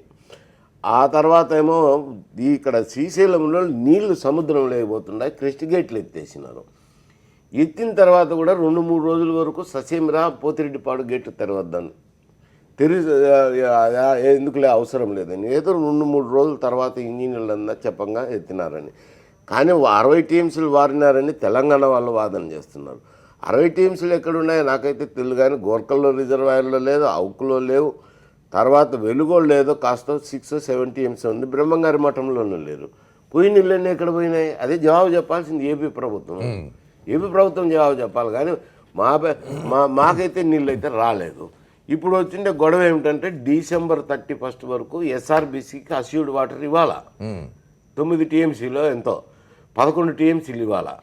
ఆ తర్వాత ఏమో ఇక్కడ శ్రీశైలంలో నీళ్లు సముద్రంలో లేకపోతున్నాయి, క్రెస్ట్ గేట్లు ఎత్తేసినారు. ఎత్తిన తర్వాత కూడా 2-3 రోజుల వరకు ససేమిరా పోతిరెడ్డిపాడు గేట్లు తెరవద్దని ఎందుకులే అవసరం లేదని ఏదో 2-3 రోజుల తర్వాత ఇంజనీర్లన్నా చెప్పంగా ఎత్తినారని. కానీ 60 టీఎంసీలు వారినారని తెలంగాణ వాళ్ళు వాదన చేస్తున్నారు. 60 టీఎంసీలు ఎక్కడున్నాయో నాకైతే తెలియదు, కానీ గోర్కల్లో రిజర్వాయర్లో లేదు, అవుకులో లేవు, తర్వాత వెలుగోళ్ళు లేదో కాస్త 6-7 టీఎంసీ ఉంది, బ్రహ్మంగారి మఠంలోనూ లేరు. పోయిన నీళ్ళన్నీ ఎక్కడ పోయినాయి? అదే జవాబు చెప్పాల్సింది ఏపీ ప్రభుత్వం. ఏపీ ప్రభుత్వం జవాబు చెప్పాలి. కానీ మాకైతే నీళ్ళు అయితే రాలేదు. ఇప్పుడు వచ్చిండే గొడవ ఏమిటంటే December 31 వరకు SRBCకి అస్యూర్డ్ వాటర్ ఇవ్వాలా. 9 TMCలో ఎంతో 11 TMCలు ఇవ్వాలా.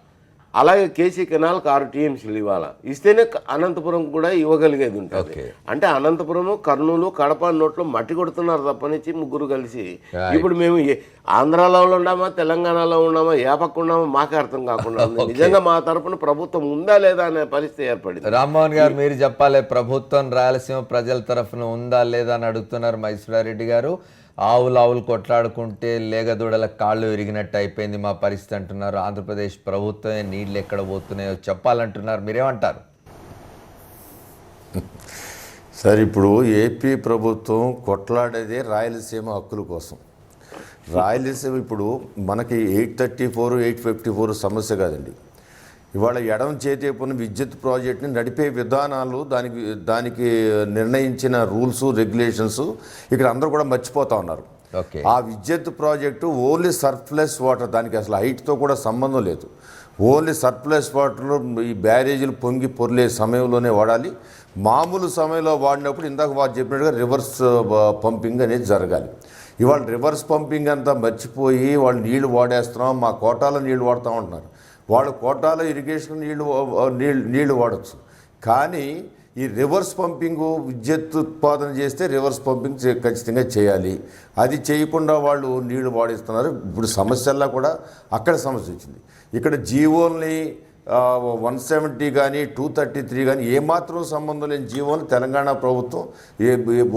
అలాగే కేసీ కెనాల్కి 6 TMCలు ఇవ్వాలా. ఇస్తేనే అనంతపురం కూడా ఇవ్వగలిగేది ఉంటుంది. అంటే అనంతపురము, కర్నూలు, కడప నోట్లో మట్టి కొడుతున్నారు తప్పనిచ్చి ముగ్గురు కలిసి. ఇప్పుడు మేము ఆంధ్రాలో ఉన్నామా, తెలంగాణలో ఉన్నామా, ఏ పక్క ఉన్నామా మాకే అర్థం కాకుండా ఉంది. నిజంగా మా తరపున ప్రభుత్వం ఉందా లేదా అనే పరిస్థితి ఏర్పడింది. రామ్మోహన్ గారు మీరు చెప్పాలి, ప్రభుత్వం రాయలసీమ ప్రజల తరఫున ఉందా లేదా అని అడుగుతున్నారు మైసూరారెడ్డి గారు. ఆవులు కొట్లాడుకుంటే లేగదూడల కాళ్ళు విరిగినట్టు అయిపోయింది మా పరిస్థితి అంటున్నారు. ఆంధ్రప్రదేశ్ ప్రభుత్వమే నీళ్ళు ఎక్కడ పోతున్నాయో చెప్పాలంటున్నారు. మీరేమంటారు? సార్, ఇప్పుడు ఏపీ ప్రభుత్వం కొట్లాడేదే రాయలసీమ హక్కుల కోసం. రాయలసీమ ఇప్పుడు మనకి 834, 854 సమస్య కాదండి. ఇవాళ ఎడమ చేతిపున విద్యుత్ ప్రాజెక్ట్ని నడిపే విధానాలు, దానికి నిర్ణయించిన రూల్స్, రెగ్యులేషన్స్ ఇక్కడ అందరూ కూడా మర్చిపోతా ఉన్నారు. ఆ విద్యుత్ ప్రాజెక్టు ఓన్లీ సర్ప్లస్ వాటర్, దానికి అసలు హైట్తో కూడా సంబంధం లేదు. ఓన్లీ సర్ప్లస్ వాటర్లో ఈ బ్యారేజీలు పొంగి పొర్లే సమయంలోనే వాడాలి. మామూలు సమయంలో వాడినప్పుడు ఇందాక వారు చెప్పినట్టుగా రివర్స్ పంపింగ్ అనేది జరగాలి. ఇవాళ రివర్స్ పంపింగ్ అంతా మర్చిపోయి వాళ్ళు నీళ్లు వాడేస్తున్నాం, మా కోటాలో నీళ్లు వాడుతూ ఉంటున్నారు. వాళ్ళు కోటాలో ఇరిగేషన్ నీళ్లు వాడచ్చు. కానీ ఈ రివర్స్ పంపింగ్ విద్యుత్ ఉత్పాదన చేస్తే రివర్స్ పంపింగ్ ఖచ్చితంగా చేయాలి. అది చేయకుండా వాళ్ళు నీళ్లు వాడిస్తున్నారు. ఇప్పుడు సమస్యల్లో కూడా అక్కడ సమస్య వచ్చింది. ఇక్కడ జీవోల్ని 170 కానీ 233 కానీ ఏమాత్రం సంబంధం లేని జీవోని తెలంగాణ ప్రభుత్వం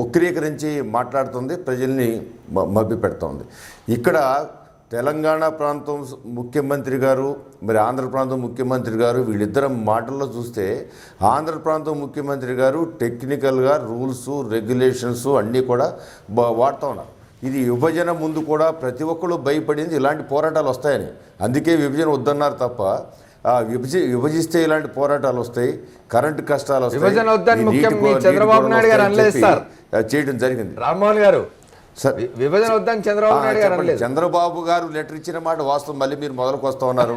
వక్రీకరించి మాట్లాడుతుంది, ప్రజల్ని మభ్య పెడుతోంది. ఇక్కడ తెలంగాణ ప్రాంతం ముఖ్యమంత్రి గారు, మరి ఆంధ్ర ప్రాంతం ముఖ్యమంత్రి గారు, వీళ్ళిద్దరు మాటల్లో చూస్తే ఆంధ్ర ప్రాంతం ముఖ్యమంత్రి గారు టెక్నికల్గా రూల్స్, రెగ్యులేషన్స్ అన్నీ కూడా వాడుతూ ఉన్నారు. ఇది విభజన ముందు కూడా ప్రతి ఒక్కళ్ళు భయపడింది ఇలాంటి పోరాటాలు వస్తాయని. అందుకే విభజన వద్దన్నారు తప్ప విభజిస్తే ఇలాంటి పోరాటాలు వస్తాయి, కరెంటు కష్టాలు వస్తాయి, చంద్రబాబు నాయుడు గారు అనలేదు సార్, చేయడం జరిగింది. రామ్మోహన్ గారు విభజన వద్దని చంద్రబాబు నాయుడు గారు అనలేదు. చంద్రబాబు గారు లెటర్ ఇచ్చిన మాట వాస్తవం, మళ్ళీ మీరు మొదలుకు వస్తూ ఉన్నారు.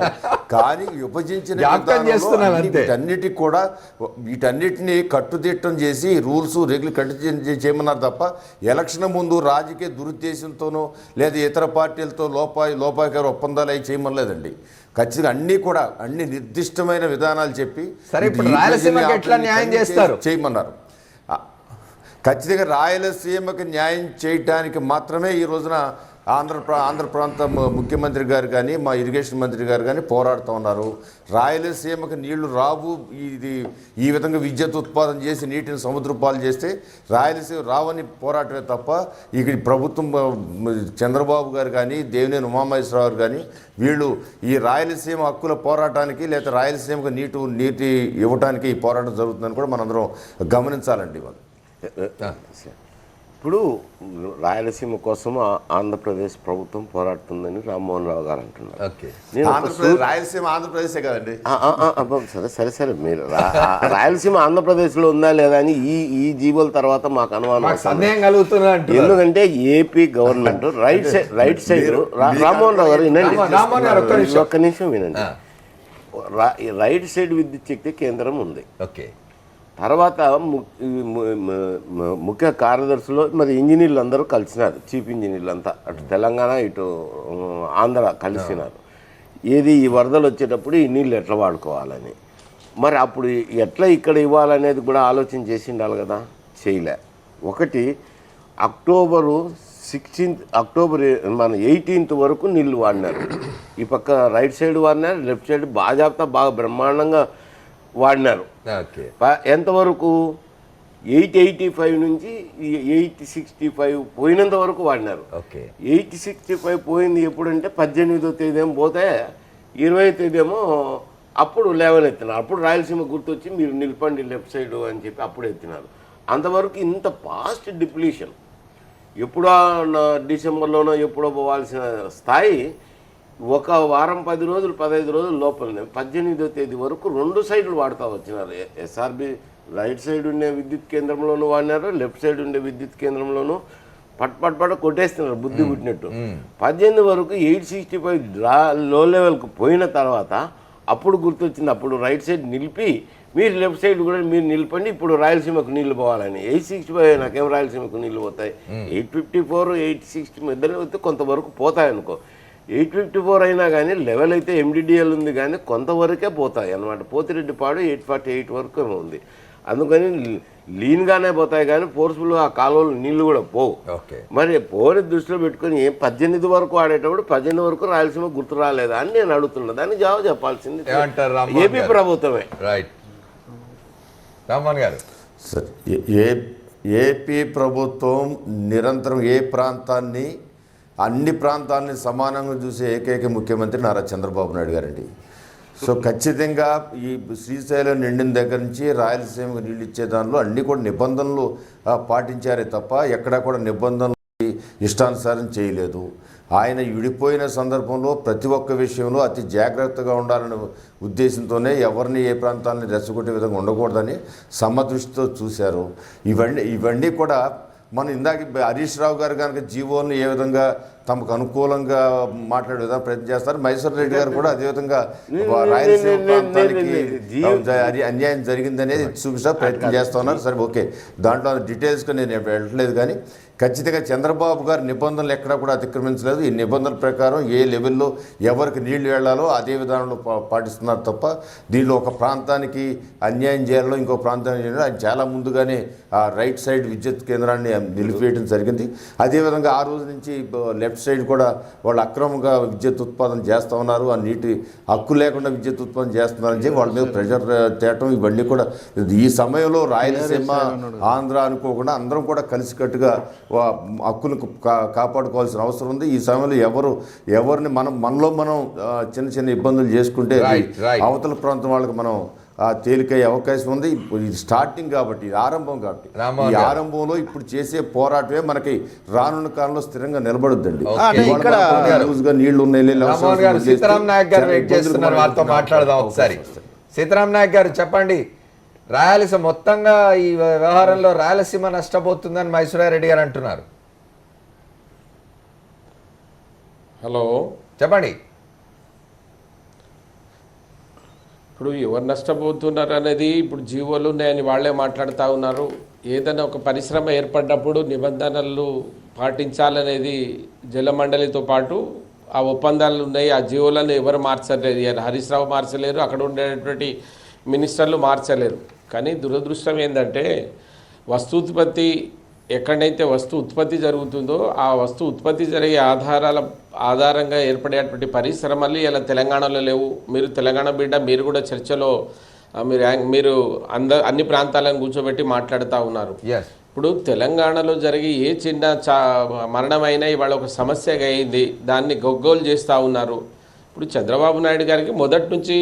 కానీ విభజించిన వీటన్నిటికి కూడా వీటన్నిటిని కట్టుదిట్టం చేసి రూల్స్ రెగ్యులేషన్ చేయమన్నారు తప్ప ఎలక్షన్ ముందు రాజకీయ దురుద్దేశంతోనో లేదా ఇతర పార్టీలతో లోపాయకార ఒప్పందాలు అవి చేయమనలేదండి. ఖచ్చితంగా అన్నీ కూడా అన్ని నిర్దిష్టమైన విధానాలు చెప్పి చేయమన్నారు. ఖచ్చితంగా రాయలసీమకి న్యాయం చేయడానికి మాత్రమే ఈ రోజున ఆంధ్ర ప్రాంత ముఖ్యమంత్రి గారు కానీ మా ఇరిగేషన్ మంత్రి గారు కానీ పోరాడుతూ ఉన్నారు. రాయలసీమకి నీళ్లు రావు, ఈ విధంగా విద్యుత్ ఉత్పాదన చేసి నీటిని సముద్ర పాలు చేస్తే రాయలసీమ రావని పోరాటమే తప్ప ఇక ప్రభుత్వం చంద్రబాబు గారు కానీ దేవినేని ఉమామహేశ్వరరావు గారు కానీ వీళ్ళు ఈ రాయలసీమ హక్కుల పోరాటానికి లేదా రాయలసీమకు నీటి ఇవ్వడానికి ఈ పోరాటం జరుగుతుందని కూడా మనందరం గమనించాలండి. ఇప్పుడు రాయలసీమ కోసం ఆంధ్రప్రదేశ్ ప్రభుత్వం పోరాడుతుందని రామ్మోహన్ రావు గారు అంటున్నారు. రాయలసీమ ఆంధ్రప్రదేశే కదండి. సరే మీరు రాయలసీమ ఆంధ్రప్రదేశ్లో ఉందా లేదా అని ఈ జీవోల తర్వాత మాకు అనుమానం. ఎందుకంటే AP government right side Rammohan Rao గారు వినండి, ఒక్క నిమిషం వినండి. రైట్ సైడ్ విద్యుత్ శక్తి కేంద్రం ఉంది. తర్వాత ముఖ్య కార్యదర్శులు మరి ఇంజనీర్లు అందరూ కలిసినారు, చీఫ్ ఇంజనీర్లు అంతా, అటు తెలంగాణ ఇటు ఆంధ్ర కలిసినారు. ఏది ఈ వరదలు వచ్చేటప్పుడు ఈ నీళ్ళు ఎట్లా వాడుకోవాలని. మరి అప్పుడు ఎట్లా ఇక్కడ ఇవ్వాలనేది కూడా ఆలోచన చేసి ఉండాలి కదా, చేయలే. ఒకటి అక్టోబర్ 18th వరకు నీళ్ళు వాడినారు. ఈ పక్క రైట్ సైడ్ వాడినారు, లెఫ్ట్ సైడ్ బాగా బ్రహ్మాండంగా వాడినారు. ఎంతవరకు 885 నుంచి 865 పోయినంత వరకు వాడినారు. 865 పోయింది ఎప్పుడంటే 18వ తేదీ ఏమో పోతే 20వ తేదీ ఏమో అప్పుడు లెవెల్ ఎత్తినారు. అప్పుడు రాయలసీమ గుర్తొచ్చి మీరు నిలపండి లెఫ్ట్ సైడ్ అని చెప్పి అప్పుడు ఎత్తినారు. అంతవరకు ఇంత ఫాస్ట్ డిప్లీషన్ ఎప్పుడో డిసెంబర్లోనో ఎప్పుడో పోవాల్సిన స్థాయి ఒక వారం 10 రోజులు 15 రోజుల లోపలనే 18వ తేదీ వరకు 2 సైడ్లు వాడుతూ వచ్చినారు. ఎస్ఆర్బి రైట్ సైడ్ ఉండే విద్యుత్ కేంద్రంలోనూ వాడినారు, లెఫ్ట్ సైడ్ ఉండే విద్యుత్ కేంద్రంలోనూ పట్ కొట్టేస్తున్నారు బుద్ధి పుట్టినట్టు. 18 వరకు 865 లో లెవెల్కి పోయిన తర్వాత అప్పుడు గుర్తొచ్చింది, అప్పుడు రైట్ సైడ్ నిలిపి మీరు లెఫ్ట్ సైడ్ కూడా మీరు నిలపండి, ఇప్పుడు రాయలసీమకు నీళ్ళు పోవాలని. 865 నాకేం రాయలసీమకు నీళ్ళు పోతాయి, 854 860 మధ్యలో పోతే కొంతవరకు పోతాయి అనుకో. 854 అయినా కానీ లెవెల్ అయితే MDDL ఉంది కానీ కొంతవరకే పోతాయి అన్నమాట. పోతిరెడ్డిపాడు 848 వరకు ఏమో ఉంది, అందుకని లీన్గానే పోతాయి కానీ ఫోర్స్ఫుల్గా ఆ కాలువలు నీళ్లు కూడా పోవు. మరి పోని దృష్టిలో పెట్టుకొని 18 వరకు ఆడేటప్పుడు 18 వరకు రాయలసీమ గుర్తు రాలేదా అని నేను అడుగుతున్నా. దానికి జవాబు చెప్పాల్సింది ఏపీ ప్రభుత్వమే. రైట్ రామ్మోహన్ గారు. సార్, ఏపీ ప్రభుత్వం నిరంతరం ఏ ప్రాంతాన్ని అన్ని ప్రాంతాలని సమానంగా చూసే ఏకైక ముఖ్యమంత్రి నారా చంద్రబాబు నాయుడు గారండి. సో ఖచ్చితంగా ఈ శ్రీశైలం నిండిన దగ్గర నుంచి రాయలసీమకు నీళ్ళు ఇచ్చే దానిలో అన్ని కూడా నిబంధనలు పాటించారే తప్ప ఎక్కడా కూడా నిబంధనలు ఇష్టానుసారం చేయలేదు. ఆయన విడిపోయిన సందర్భంలో ప్రతి ఒక్క విషయంలో అతి జాగ్రత్తగా ఉండాలనే ఉద్దేశంతోనే ఎవరిని ఏ ప్రాంతాలని రెచ్చగొట్టే విధంగా ఉండకూడదని సమదృష్టితో చూశారు. ఇవన్నీ కూడా మనం ఇందాక హరీష్ రావు గారు కనుక జీవోని ఏ విధంగా తమకు అనుకూలంగా మాట్లాడే విధంగా ప్రయత్నం చేస్తారు, మహేశ్వర్ రెడ్డి గారు కూడా అదేవిధంగా రాయలసీమ ప్రాంతానికి అన్యాయం జరిగిందనేది చూపిస్తా ప్రయత్నం చేస్తూ ఉన్నారు. సరే, ఓకే, దాంట్లో డీటెయిల్స్గా నేను వెళ్ళట్లేదు. కానీ ఖచ్చితంగా చంద్రబాబు గారి నిబంధనలు ఎక్కడా కూడా అతిక్రమించలేదు. ఈ నిబంధనల ప్రకారం ఏ లెవెల్లో ఎవరికి నీళ్లు వెళ్లాలో అదే విధానంలో పాటిస్తున్నారు తప్ప దీనిలో ఒక ప్రాంతానికి అన్యాయం చేయాలో ఇంకో ప్రాంతానికి చేయాలో ఆయన చాలా ముందుగానే ఆ రైట్ సైడ్ విద్యుత్ కేంద్రాన్ని నిలిపివేయడం జరిగింది. అదేవిధంగా ఆ రోజు నుంచి లెఫ్ట్ సైడ్ కూడా వాళ్ళు అక్రమంగా విద్యుత్ ఉత్పాదన చేస్తూ ఉన్నారు, ఆ నీటి హక్కు లేకుండా విద్యుత్ ఉత్పాదన చేస్తున్నారని చెప్పి వాళ్ళ మీద ప్రెషర్ తేవటం ఇవన్నీ కూడా ఈ సమయంలో రాయలసీమ ఆంధ్ర అనుకోకుండా అందరం కూడా కలిసికట్టుగా హక్కును కాపాడుకోవాల్సిన అవసరం ఉంది. ఈ సమయంలో ఎవరిని మనలో మనం చిన్న చిన్న ఇబ్బందులు చేసుకుంటే అవతల ప్రాంతం వాళ్ళకి మనం తేలికయ్యే అవకాశం ఉంది. ఇది స్టార్టింగ్ కాబట్టి, ఇది ఆరంభం కాబట్టి, ఈ ఆరంభంలో ఇప్పుడు చేసే పోరాటమే మనకి రానున్న కాలంలో స్థిరంగా నిలబడుద్దండి. నీళ్లు ఉన్నాయి. సీతారాం నాయక్ గారు వెయిట్ చేస్తున్నారు, వారితో మాట్లాడదాం ఒకసారి. సీతారాం నాయక్ గారు చెప్పండి, రాయలసీమ మొత్తంగా ఈ వ్యవహారంలో రాయలసీమ నష్టపోతుందని మహేశ్వరారెడ్డి గారు అంటున్నారు. హలో, చెప్పండి. ఇప్పుడు ఎవరు నష్టపోతున్నారు అనేది ఇప్పుడు జీవోలు ఉన్నాయని వాళ్ళే మాట్లాడుతూ ఉన్నారు. ఏదైనా ఒక పరిశ్రమ ఏర్పడినప్పుడు నిబంధనలు పాటించాలనేది జలమండలితో పాటు ఆ ఒప్పందాలు ఉన్నాయి. ఆ జీవోలను ఎవరు మార్చలేరు, హరీష్ రావు మార్చలేరు, అక్కడ ఉండేటువంటి మినిస్టర్లు మార్చలేరు. కానీ దురదృష్టం ఏంటంటే వస్తు ఎక్కడైతే వస్తు ఉత్పత్తి జరుగుతుందో ఆ వస్తు ఉత్పత్తి జరిగే ఆధారంగా ఏర్పడేటువంటి పరిశ్రమలు ఇలా తెలంగాణలో లేవు. మీరు తెలంగాణ బిడ్డ, మీరు కూడా చర్చలో మీరు అన్ని ప్రాంతాలను కూర్చోబెట్టి మాట్లాడుతూ ఉన్నారు. ఇప్పుడు తెలంగాణలో జరిగే ఏ చిన్న మరణమైనా ఇవాళ ఒక సమస్యగా అయింది, దాన్ని గొగ్గోలు చేస్తూ ఉన్నారు. ఇప్పుడు చంద్రబాబు నాయుడు గారికి మొదటి నుంచి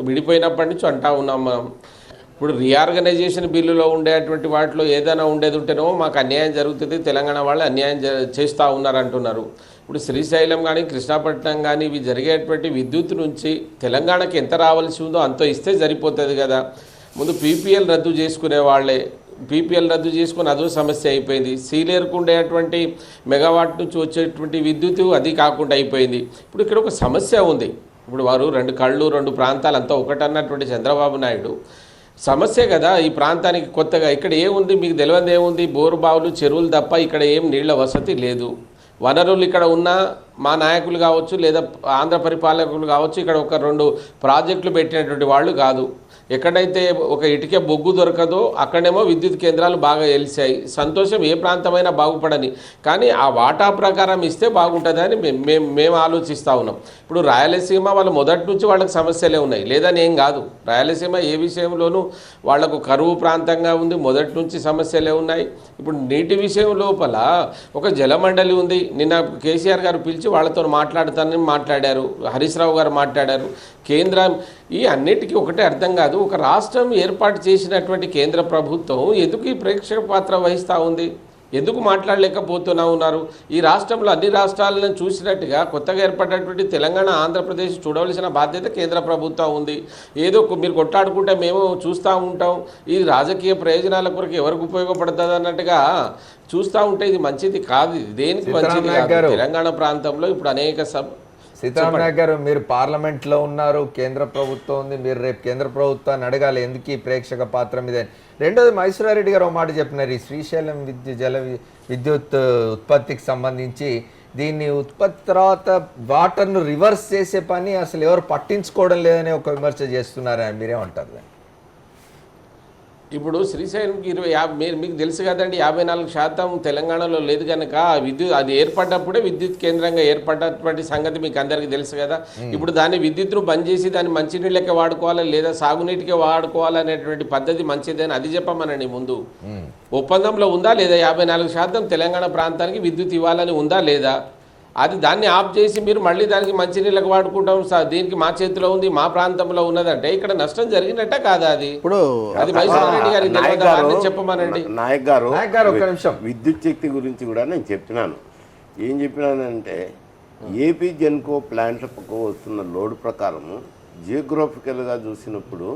విడిపోయినప్పటి నుంచి అంటా ఉన్నాం మనం. ఇప్పుడు రీఆర్గనైజేషన్ బిల్లులో ఉండేటువంటి వాటిలో ఏదైనా ఉండేది ఉంటేనో మాకు అన్యాయం జరుగుతుంది, తెలంగాణ వాళ్ళు అన్యాయం చేస్తూ ఉన్నారు అంటున్నారు. ఇప్పుడు శ్రీశైలం కానీ కృష్ణాపట్నం కానీ ఇవి జరిగేటువంటి విద్యుత్ నుంచి తెలంగాణకి ఎంత రావాల్సి ఉందో అంత ఇస్తే సరిపోతుంది కదా. ముందు PPL రద్దు చేసుకునే వాళ్ళే, PPL రద్దు చేసుకుని అదో సమస్య అయిపోయింది. సీలేరుకు ఉండేటువంటి మెగావాట్ నుంచి వచ్చేటువంటి విద్యుత్ అది కాకుండా అయిపోయింది. ఇప్పుడు ఇక్కడ ఒక సమస్య ఉంది. ఇప్పుడు వారు 2 కళ్ళు 2 ప్రాంతాలు అంతా ఒకటన్నటువంటి చంద్రబాబు నాయుడు సమస్య కదా. ఈ ప్రాంతానికి కొత్తగా ఇక్కడ ఏముంది, మీకు తెలియదు ఏముంది, బోరు బావులు చెరువులు తప్ప ఇక్కడ ఏం నీళ్ల వసతి లేదు. వనరులు ఇక్కడ ఉన్న మా నాయకులు కావచ్చు లేదా ఆంధ్ర పరిపాలకులు కావచ్చు ఇక్కడ ఒక 2 ప్రాజెక్టులు పెట్టినటువంటి వాళ్ళు కాదు. ఎక్కడైతే ఒక ఇటుక బొగ్గు దొరకదో అక్కడేమో విద్యుత్ కేంద్రాలు బాగా వెలిసాయి. సంతోషం, ఏ ప్రాంతమైనా బాగుపడని, కానీ ఆ వాటా ప్రకారం ఇస్తే బాగుంటుందని మేము ఆలోచిస్తూ ఉన్నాం. ఇప్పుడు రాయలసీమ వాళ్ళు మొదటి నుంచి వాళ్ళకి సమస్యలే ఉన్నాయి, లేదని ఏం కాదు. రాయలసీమ ఏ విషయంలోనూ వాళ్లకు కరువు ప్రాంతంగా ఉంది, మొదటి నుంచి సమస్యలే ఉన్నాయి. ఇప్పుడు నీటి విషయం లోపల ఒక జలమండలి ఉంది. నిన్న కేసీఆర్ గారు పిలిచి వాళ్ళతో మాట్లాడతానని మాట్లాడారు, హరీష్ రావు గారు మాట్లాడారు. కేంద్రం ఈ అన్నిటికీ ఒకటే అర్థం కాదు, ఒక రాష్ట్రం ఏర్పాటు చేసినటువంటి కేంద్ర ప్రభుత్వం ఎందుకు ఈ ప్రేక్షక పాత్ర వహిస్తూ ఉంది? ఎందుకు మాట్లాడలేకపోతున్నా ఉన్నారు? ఈ రాష్ట్రంలో అన్ని రాష్ట్రాలను చూసినట్టుగా కొత్తగా ఏర్పడినటువంటి తెలంగాణ, ఆంధ్రప్రదేశ్ చూడవలసిన బాధ్యత కేంద్ర ప్రభుత్వం ఉంది. ఏదో మీరు కొట్లాడుకుంటే మేము చూస్తూ ఉంటాం, ఇది రాజకీయ ప్రయోజనాల కొరకు ఎవరికి ఉపయోగపడుతుంది అన్నట్టుగా చూస్తూ ఉంటే ఇది మంచిది కాదు. ఇది దేనికి మంచిది కాదు. తెలంగాణ ప్రాంతంలో ఇప్పుడు అనేక సీతారాం నాయక్ గారు, మీరు పార్లమెంట్లో ఉన్నారు, కేంద్ర ప్రభుత్వం ఉంది, మీరు రేపు కేంద్ర ప్రభుత్వాన్ని అడగాలి ఎందుకు ఈ ప్రేక్షక పాత్ర మీద. రెండోది, మైసూరారెడ్డి గారు ఒక మాట చెప్పినారు, ఈ శ్రీశైలం విద్యుత్ ఉత్పత్తికి సంబంధించి దీన్ని ఉత్పత్తి తర్వాత వాటర్ను రివర్స్ చేసే పని అసలు ఎవరు పట్టించుకోవడం లేదని ఒక విమర్శ చేస్తున్నారు. మీరేమంటారు? ఇప్పుడు శ్రీశైలంకి మీకు తెలుసు కదండి, 54% తెలంగాణలో లేదు కనుక అది ఏర్పడ్డప్పుడే విద్యుత్ కేంద్రంగా ఏర్పడ్డటువంటి సంగతి మీకు అందరికీ తెలుసు కదా. ఇప్పుడు దాన్ని విద్యుత్ను బంద్ చేసి దాన్ని మంచినీళ్ళకే వాడుకోవాలి లేదా సాగునీటికే వాడుకోవాలనేటువంటి పద్ధతి మంచిదని అది చెప్పమనండి. ముందు ఒప్పందంలో ఉందా లేదా 54% తెలంగాణ ప్రాంతానికి విద్యుత్ ఇవ్వాలని ఉందా లేదా? అది దాన్ని ఆఫ్ చేసి మీరు మళ్ళీ దానికి మంచినీళ్ళకి వాడుకుంటాం, దీనికి మా చేతిలో ఉంది, మా ప్రాంతంలో ఉన్నదంటే ఇక్కడ నష్టం జరిగినట్టే కాదా? అది ఇప్పుడు అది మైసూరారెడ్డి గారికి చెప్పమనండి. నాయక్ గారు ఒక నిమిషం, విద్యుత్ శక్తి గురించి కూడా నేను చెప్తున్నాను. ఏం చెప్పినానంటే ఏపీ జెన్కో ప్లాంట్లకు వస్తున్న లోడ్ ప్రకారము జియోగ్రాఫికల్గా చూసినప్పుడు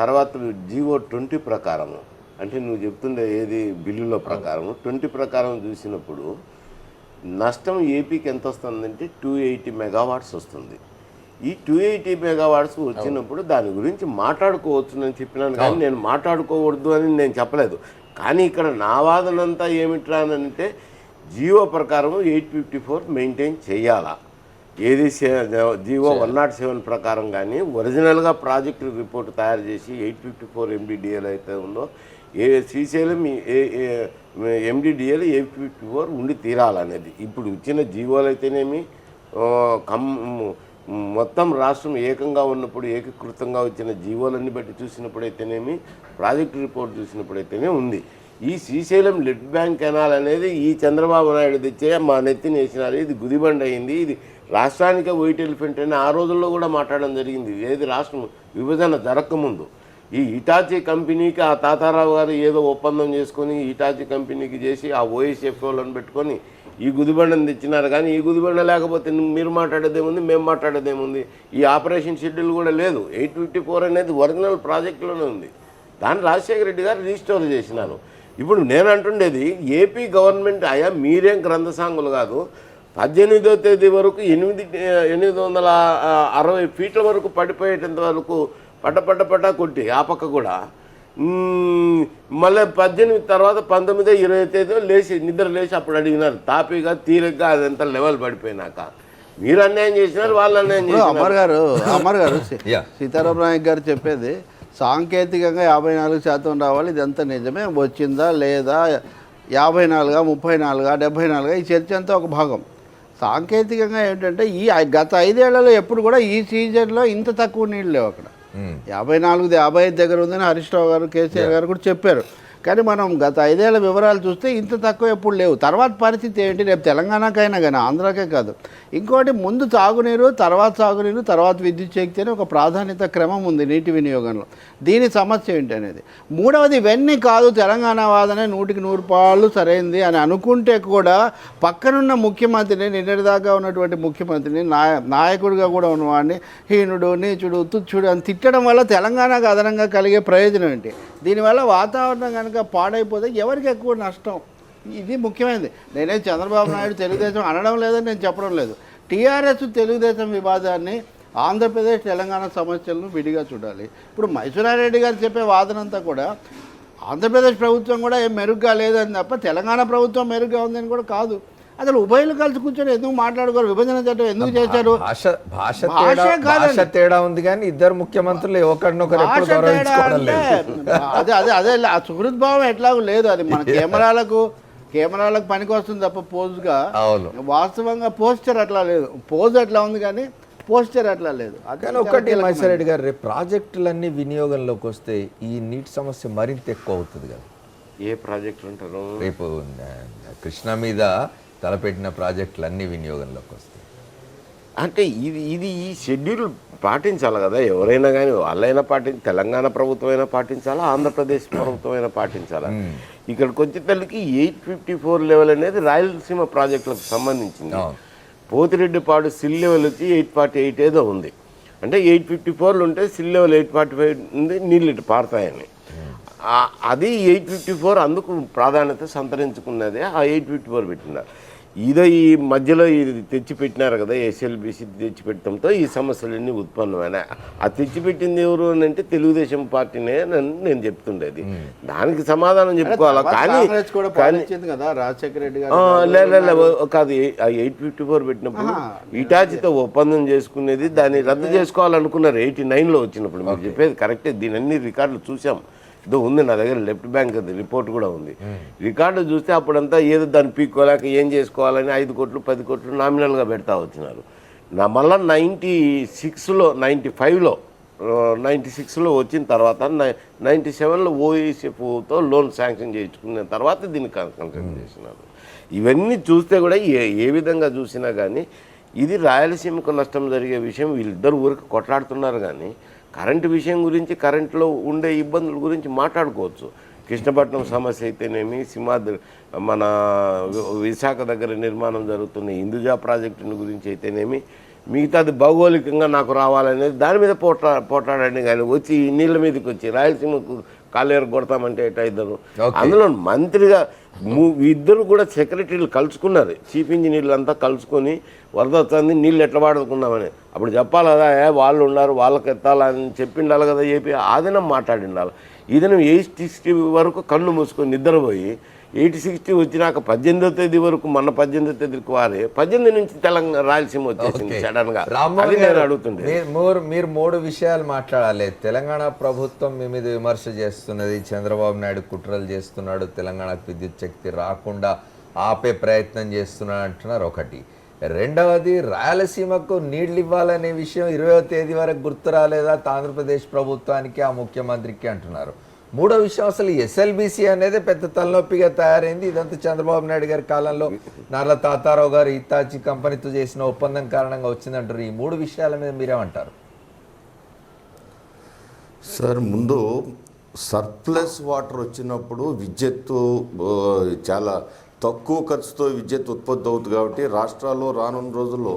తర్వాత జీవో 20 ప్రకారము, అంటే నువ్వు చెప్తుండే ఏది బిల్లుల ప్రకారము 20 ప్రకారం చూసినప్పుడు నష్టం ఏపీకి ఎంత వస్తుందంటే 280 మెగావాట్స్ వస్తుంది. ఈ 280 మెగావాట్స్ వచ్చినప్పుడు దాని గురించి మాట్లాడుకోవచ్చు అని చెప్పినాను, కానీ నేను మాట్లాడుకోకూడదు అని నేను చెప్పలేదు. కానీ ఇక్కడ నా వాదనంతా ఏమిట్రా అని అంటే జియో ప్రకారం 854 మెయింటైన్ చేయాలా, ఏది జియో 107 ప్రకారం కానీ ఒరిజినల్గా ప్రాజెక్టు రిపోర్ట్ తయారు చేసి 854 MDDL అయితే ఉందో శ్రీశైలం MDDL 854 ఉండి తీరాలనేది. ఇప్పుడు ఇచ్చిన జీవోలు అయితేనేమి మొత్తం రాష్ట్రం ఏకంగా ఉన్నప్పుడు ఏకీకృతంగా వచ్చిన జీవోలన్నీ బట్టి చూసినప్పుడైతేనేమి ప్రాజెక్టు రిపోర్ట్ చూసినప్పుడైతేనే ఉంది. ఈ శ్రీశైలం లిడ్ బ్యాంక్ కెనాల్ అనేది ఈ చంద్రబాబు నాయుడు తెచ్చే మా నెత్తిని వేసినారు. ఇది గుదిబండ అయింది, ఇది రాష్ట్రానికే వైట్ ఎలిఫెంట్ అని ఆ రోజుల్లో కూడా మాట్లాడడం జరిగింది. ఏది రాష్ట్రం విభజన జరగకముందు ఈ ఇటాచీ కంపెనీకి ఆ తాతారావు గారు ఏదో ఒప్పందం చేసుకొని ఇటాచీ కంపెనీకి చేసి ఆ OSF వాళ్ళని పెట్టుకొని ఈ గుదిబండను తెచ్చినారు. కానీ ఈ గుదిబండ లేకపోతే మీరు మాట్లాడేదేముంది, మేము మాట్లాడేదేముంది? ఈ ఆపరేషన్ షెడ్యూల్ కూడా లేదు. 854 అనేది ఒరిజినల్ ప్రాజెక్టులోనే ఉంది. దాన్ని రాజశేఖర రెడ్డి గారు రీస్టోర్ చేసినారు. ఇప్పుడు నేను అంటుండేది ఏపీ గవర్నమెంట్ అయ్యా మీరేం గ్రంథసాంగులు కాదు, 18వ తేదీ వరకు 860 ఫీట్ల వరకు పడిపోయేటంత వరకు పట్ట కొట్టి ఆ పక్క కూడా మళ్ళీ 18 తర్వాత 19, 20 తేదీ లేచి నిద్ర లేచి అప్పుడు అడిగినారు తాపీగా తీరగ్గా అదంతా లెవెల్ పడిపోయినాక. మీరు అన్యాయం చేసినారు, వాళ్ళు అన్యాయం చేసినారు. అమర్ గారు సీతారాం నాయక్ గారు చెప్పేది సాంకేతికంగా 54% రావాలి, ఇదంతా నిజమే, వచ్చిందా లేదా, 54, 34, 74 ఈ చర్చ అంతా ఒక భాగం. సాంకేతికంగా ఏంటంటే ఈ గత 5 ఏళ్లలో ఎప్పుడు కూడా ఈ సీజన్లో ఇంత తక్కువ నీళ్ళు లేవు. అక్కడ 54, 55 దగ్గర ఉందని హరీష్ రావు గారు, కేసీఆర్ గారు కూడా చెప్పారు. కానీ మనం గత 5 ఏళ్ల వివరాలు చూస్తే ఇంత తక్కువ ఎప్పుడు లేవు. తర్వాత పరిస్థితి ఏంటి, రేపు తెలంగాణకైనా కానీ ఆంధ్రాకే కాదు, ఇంకోటి ముందు తాగునీరు, తర్వాత విద్యుత్ శక్తి అని ఒక ప్రాధాన్యత క్రమం ఉంది నీటి వినియోగంలో. దీని సమస్య ఏంటి అనేది. మూడవది, ఇవన్నీ కాదు తెలంగాణ వాదనే 100% సరైంది అని అనుకుంటే కూడా పక్కనున్న ముఖ్యమంత్రిని, నిన్నటిదాకా ఉన్నటువంటి ముఖ్యమంత్రిని, నాయకుడిగా కూడా ఉన్నవాడిని హీనుడు, నీచుడు, తుచ్చుడు అని తిట్టడం వల్ల తెలంగాణకు అదనంగా కలిగే ప్రయోజనం ఏంటి? దీనివల్ల వాతావరణం కనుక పాడైపోతే ఎవరికి ఎక్కువ నష్టం? ఇది ముఖ్యమైనది. నేనే చంద్రబాబు నాయుడు తెలుగుదేశం అనడం లేదని నేను చెప్పడం లేదు. టీఆర్ఎస్ తెలుగుదేశం వివాదాన్ని, ఆంధ్రప్రదేశ్ తెలంగాణ సమస్యలను విడిగా చూడాలి. ఇప్పుడు మైసూరారెడ్డి గారు చెప్పే వాదనంతా కూడా ఆంధ్రప్రదేశ్ ప్రభుత్వం కూడా ఏం మెరుగ్గా లేదని తప్ప తెలంగాణ ప్రభుత్వం మెరుగ్గా ఉందని కూడా కాదు. అసలు ఉభయలు కలిసి కూర్చొని ఎందుకు మాట్లాడుకోరు? విభజన చట్టం ఎందుకు చేశారు? భాష తేడా ఉంది కానీ ఇద్దరు ముఖ్యమంత్రులు ఒకరినొకరు అదే ఆ సుహృద్భావం ఎట్లాగూ లేదు. అది మన కెమెరాలకు పనికి వస్తుంది తప్ప పోజ్గా, వాస్తవంగా పోస్చర్ అట్లా లేదు. పోజ్ అట్లా ఉంది కానీ పోస్చర్ అట్లా లేదు. కానీ ఒకటి మైసూరారెడ్డి గారు, రేపు ప్రాజెక్టులన్నీ వినియోగంలోకి వస్తే ఈ నీటి సమస్య మరింత ఎక్కువ అవుతుంది కదా. ఏ ప్రాజెక్టులు అంటారు? రేపు కృష్ణా మీద తలపెట్టిన ప్రాజెక్టులన్నీ వినియోగంలోకి వస్తాయి. అంటే ఇది ఈ షెడ్యూల్ పాటించాలి కదా, ఎవరైనా కానీ వాళ్ళైనా తెలంగాణ ప్రభుత్వం అయినా పాటించాలా, ఆంధ్రప్రదేశ్ ప్రభుత్వం అయినా పాటించాలా. ఇక్కడికి వచ్చేసరికి 854 లెవెల్ అనేది రాయలసీమ ప్రాజెక్టులకు సంబంధించింది. పోతిరెడ్డిపాడు సిల్ లెవెల్ వచ్చి 848 ఏదో ఉంది. అంటే 854 ఉంటే సిల్ లెవెల్ 845 ఉంది, నీళ్ళు ఇటు పారుతాయని. అది 854 అందుకు ప్రాధాన్యత సంతరించుకున్నదే ఆ 854 పెట్టినారు. ఇదో ఈ మధ్యలో ఇది తెచ్చిపెట్టినారు కదా, ఎస్ఎల్బిసి తెచ్చిపెట్టడంతో ఈ సమస్యలన్నీ ఉత్పన్నమైనాయి. ఆ తెచ్చిపెట్టింది ఎవరు అని అంటే తెలుగుదేశం పార్టీనే నేను చెప్తుండేది. దానికి సమాధానం చెప్పుకోవాలా. కానీ రాజశేఖర రెడ్డి కాదు, ఆ 854 పెట్టినప్పుడు ఇటాచితో ఒప్పందం చేసుకునేది, దాన్ని రద్దు చేసుకోవాలనుకున్నారు 89లో వచ్చినప్పుడు. మీరు చెప్పేది కరెక్టే, దీని అన్ని రికార్డులు చూసాం. ఇదో ఉంది నా దగ్గర, లెఫ్ట్ బ్యాంక్ రిపోర్ట్ కూడా ఉంది. రికార్డు చూస్తే అప్పుడంతా ఏదో దాన్ని పీక్కోలేక ఏం చేసుకోవాలని 5 కోట్లు 10 కోట్లు నామినల్గా పెడతా వచ్చినారు. మళ్ళీ 96లో వచ్చిన తర్వాత 97లో ఓఈసీఎఫ్తో లోన్ శాంక్షన్ చేయించుకున్న తర్వాత దీన్ని కన్సల్ట్ చేసినారు. ఇవన్నీ చూస్తే కూడా ఏ విధంగా చూసినా కానీ ఇది రాయలసీమకు నష్టం జరిగే విషయం. వీళ్ళిద్దరు ఊరికి కొట్లాడుతున్నారు కానీ కరెంటు విషయం గురించి, కరెంటులో ఉండే ఇబ్బందుల గురించి మాట్లాడుకోవచ్చు. కృష్ణపట్నం సమస్య అయితేనేమి, సింహాద్రి మన విశాఖ దగ్గర నిర్మాణం జరుగుతున్న హిందూజా ప్రాజెక్టుని గురించి అయితేనేమి, మిగతాది భౌగోళికంగా నాకు రావాలనేది దాని మీద పోట్లాడండి. కానీ వచ్చి నీళ్ళ మీదకి వచ్చి రాయలసీమకు కాలేరు కొడతామంటే ఎట్లా ఇద్దరు. అందులో మంత్రిగా ఇద్దరు కూడా సెక్రటరీలు కలుసుకున్నారు, చీఫ్ ఇంజనీర్లు అంతా కలుసుకొని వరద వస్తుంది నీళ్ళు ఎట్లా వాడుకున్నామని. అప్పుడు చెప్పాలి కదా, వాళ్ళు ఉన్నారు వాళ్ళకి ఎత్తాలని చెప్పిండాలి కదా. ఏపీ ఆదినం మాట్లాడిండాలి. ఈదినం 860 వరకు కళ్ళు మూసుకొని నిద్రపోయి 860 వచ్చినాక 18వ తేదీ వరకు, మొన్న 18వ తేదీకి వారే 18 నుంచి తెలంగాణ రాయలసీమ వచ్చేసింది సడన్ గా. అది నేను అడుగుతుండే. మీరు 3 విషయాలు మాట్లాడాలి. తెలంగాణ ప్రభుత్వం మీ మీద విమర్శ చేస్తున్నది, చంద్రబాబు నాయుడు కుట్రలు చేస్తున్నాడు, తెలంగాణకు విద్యుత్ శక్తి రాకుండా ఆపే ప్రయత్నం చేస్తున్నాడు అంటున్నారు ఒకటి. రెండవది, రాయలసీమకు నీళ్లు ఇవ్వాలనే విషయం 20వ తేదీ వరకు గుర్తు రాలేదా ఆంధ్రప్రదేశ్ ప్రభుత్వానికి, ఆ ముఖ్యమంత్రికి అంటున్నారు. మూడో విషయం, అసలు ఎస్ఎల్బిసి అనేది పెద్ద తలనొప్పిగా తయారైంది. ఇదంతా చంద్రబాబు నాయుడు గారి కాలంలో నార్ల తాతారావు గారు ఇతాచి కంపెనీతో చేసిన ఒప్పందం కారణంగా వచ్చిందంటారు. ఈ 3 విషయాల మీద మీరేమంటారు? సార్, ముందు సర్ప్లస్ వాటర్ వచ్చినప్పుడు విద్యుత్తు చాలా తక్కువ ఖర్చుతో విద్యుత్ ఉత్పత్తి అవుతుంది కాబట్టి రాష్ట్రాల్లో రానున్న రోజుల్లో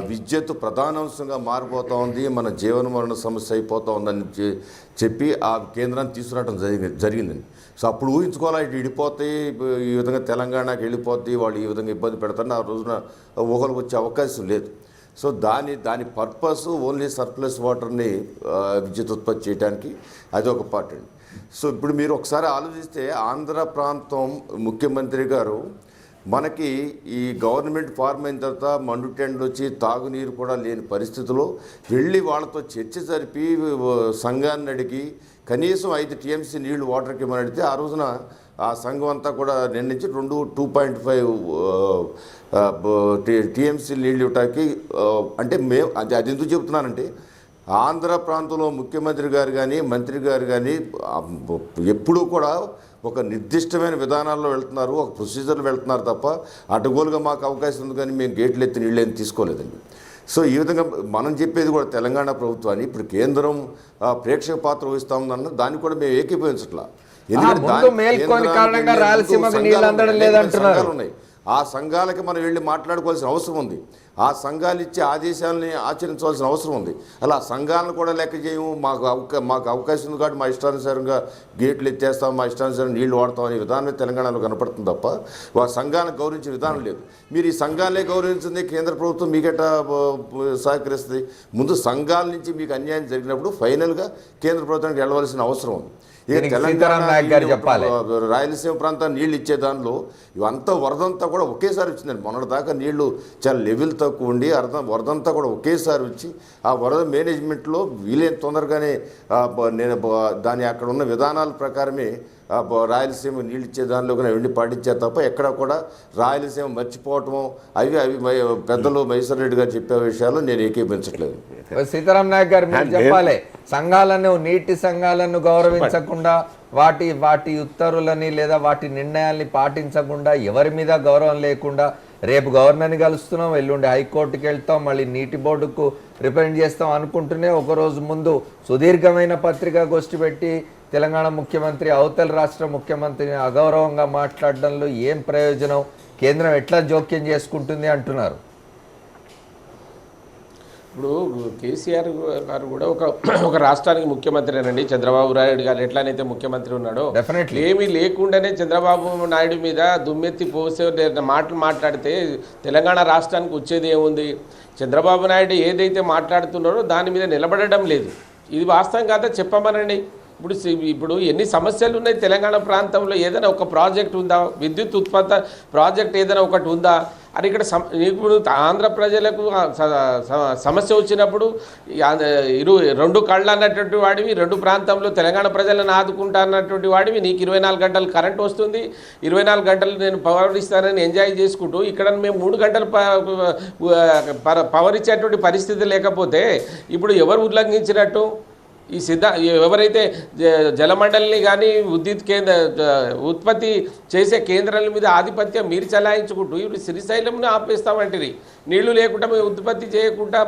విద్యుత్ ప్రధానాంశంగా మారిపోతూ ఉంది, మన జీవన మరణ సమస్య అయిపోతూ ఉందని చెప్పి ఆ కేంద్రాన్ని తీసుకురావడం జరిగిందండి. సో అప్పుడు ఊహించుకోవాలి, ఇటు విడిపోతాయి, ఈ విధంగా తెలంగాణకి వెళ్ళిపోతాయి, వాళ్ళు ఈ విధంగా ఇబ్బంది పెడతారని ఆ రోజున ఊహలు వచ్చే అవకాశం లేదు. సో దాని పర్పస్ ఓన్లీ సర్ప్లస్ వాటర్ని విద్యుత్ ఉత్పత్తి చేయడానికి అది ఒక పార్ట్ అండి. సో ఇప్పుడు మీరు ఒకసారి ఆలోచిస్తే ఆంధ్ర ప్రాంతం ముఖ్యమంత్రి గారు మనకి ఈ గవర్నమెంట్ ఫార్మ్ అయిన తర్వాత మండు టెండలు వచ్చి తాగునీరు కూడా లేని పరిస్థితిలో వెళ్ళి వాళ్ళతో చర్చ జరిపి సంఘాన్ని అడిగి కనీసం 5 TMC నీళ్లు వాటర్కి ఇవ్వమని అడిగితే ఆ రోజున ఆ సంఘం అంతా కూడా నిండించి 2.5 TMC నీళ్ళు ఇవ్వటానికి అంటే అది ఎందుకు చెబుతున్నానంటే ఆంధ్ర ప్రాంతంలో ముఖ్యమంత్రి గారు కానీ మంత్రి గారు కానీ ఎప్పుడూ కూడా ఒక నిర్దిష్టమైన విధానాల్లో వెళ్తున్నారు, ఒక ప్రొసీజర్లు వెళ్తున్నారు తప్ప అడ్డగోలుగా మాకు అవకాశం ఉంది కానీ మేము గేట్లు ఎత్తి నీళ్ళు ఏం తీసుకోలేదండి. సో ఈ విధంగా మనం చెప్పేది కూడా తెలంగాణ ప్రభుత్వాన్ని ఇప్పుడు కేంద్రం ప్రేక్షక పాత్ర వహిస్తూ ఉందన్న దాన్ని కూడా మేము ఏకీభవించట్లా. సంఘాలు ఉన్నాయి, ఆ సంఘాలకి మనం వెళ్ళి మాట్లాడుకోవాల్సిన అవసరం ఉంది, ఆ సంఘాలు ఇచ్చే ఆదేశాలని ఆచరించవలసిన అవసరం ఉంది. అలా సంఘాలను కూడా లెక్క చేయము, మాకు అవకాశం ఉంది కాబట్టి మా ఇష్టానుసారంగా గేట్లు ఎత్తేస్తాం, మా ఇష్టానుసారం నీళ్లు వాడతాం అనే విధానం తెలంగాణలో కనపడుతుంది తప్ప ఆ సంఘాలను గౌరవించే విధానం లేదు. మీరు ఈ సంఘాలే గౌరవించింది, కేంద్ర ప్రభుత్వం మీకెట్టా సహకరిస్తుంది? ముందు సంఘాల నుంచి మీకు అన్యాయం జరిగినప్పుడు ఫైనల్గా కేంద్ర ప్రభుత్వానికి వెళ్ళవలసిన అవసరం ఉంది. రాయలసీమ ప్రాంతాన్ని నీళ్ళు ఇచ్చే దానిలో ఇవంతా వరదంతా కూడా ఒకేసారి వచ్చిందండి. మొన్నటి దాకా నీళ్లు చాలా లెవెల్ తక్కువ ఉండి వరదంతా కూడా ఒకేసారి వచ్చి ఆ వరద మేనేజ్మెంట్లో వీలైన తొందరగానే నేను దాని అక్కడ ఉన్న విధానాల ప్రకారమే రాయలసీమ నీళ్ళు ఇచ్చే దానిలో కూడా వెళ్ళి పాటించారు తప్ప ఎక్కడ కూడా రాయలసీమ మర్చిపోవటము అవి పెద్దలు మహేశ్వర రెడ్డి గారు చెప్పే విషయాలు నేను ఏకీభవించట్లేదు. సీతారాం నాయక్ గారు మీరు చెప్పాలి, సంఘాలను నీటి సంఘాలను గౌరవించకుండా వాటి ఉత్తర్వులని లేదా వాటి నిర్ణయాల్ని పాటించకుండా ఎవరి మీద గౌరవం లేకుండా రేపు గవర్నర్ని కలుస్తున్నాం, ఎల్లుండి హైకోర్టుకి వెళ్తాం, మళ్ళీ నీటి బోర్డుకు రిప్రజెంట్ చేస్తాం అనుకుంటూనే ఒకరోజు ముందు సుదీర్ఘమైన పత్రికా గోష్ఠి పెట్టి తెలంగాణ ముఖ్యమంత్రి అవతల రాష్ట్ర ముఖ్యమంత్రిని అగౌరవంగా మాట్లాడడంలో ఏం ప్రయోజనం, కేంద్రం ఎట్లా జోక్యం చేసుకుంటుంది అంటున్నారు. ఇప్పుడు కేసీఆర్ గారు కూడా ఒక రాష్ట్రానికి ముఖ్యమంత్రినండి. చంద్రబాబు నాయుడు గారు ఎట్లానైతే ముఖ్యమంత్రి ఉన్నాడో Definitely. ఏమీ లేకుండానే చంద్రబాబు నాయుడు మీద దుమ్మెత్తి పోసే మాటలు మాట్లాడితే తెలంగాణ రాష్ట్రానికి వచ్చేది ఏముంది? చంద్రబాబు నాయుడు ఏదైతే మాట్లాడుతున్నారో దాని మీద నిలబడడం లేదు. ఇది వాస్తవం కాదా చెప్పమనండి. ఇప్పుడు ఎన్ని సమస్యలు ఉన్నాయి తెలంగాణ ప్రాంతంలో? ఏదైనా ఒక ప్రాజెక్ట్ ఉందా? విద్యుత్ ఉత్పత్తి ప్రాజెక్ట్ ఏదైనా ఒకటి ఉందా? అని ఇక్కడ ఇప్పుడు ఆంధ్ర ప్రజలకు సమస్య వచ్చినప్పుడు రెండు కళ్ళు అన్నటువంటి వాడివి, రెండు ప్రాంతంలో తెలంగాణ ప్రజలను ఆదుకుంటా అన్నటువంటి వాడివి, నీకు 24 గంటలు కరెంట్ వస్తుంది, 24 గంటలు నేను పవర్ ఇస్తానని ఎంజాయ్ చేసుకుంటూ ఇక్కడ మేము 3 గంటలు పవర్ ఇచ్చేటువంటి పరిస్థితి లేకపోతే ఇప్పుడు ఎవరు ఉల్లంఘించినట్టు? ఈ ఎవరైతే జలమండలిని కానీ విద్యుత్ ఉత్పత్తి చేసే కేంద్రాల మీద ఆధిపత్యం మీరు చలాయించుకుంటూ ఇప్పుడు శ్రీశైలంను ఆపేస్తామంటే నీళ్లు లేకుండా మేము ఉత్పత్తి చేయకుండా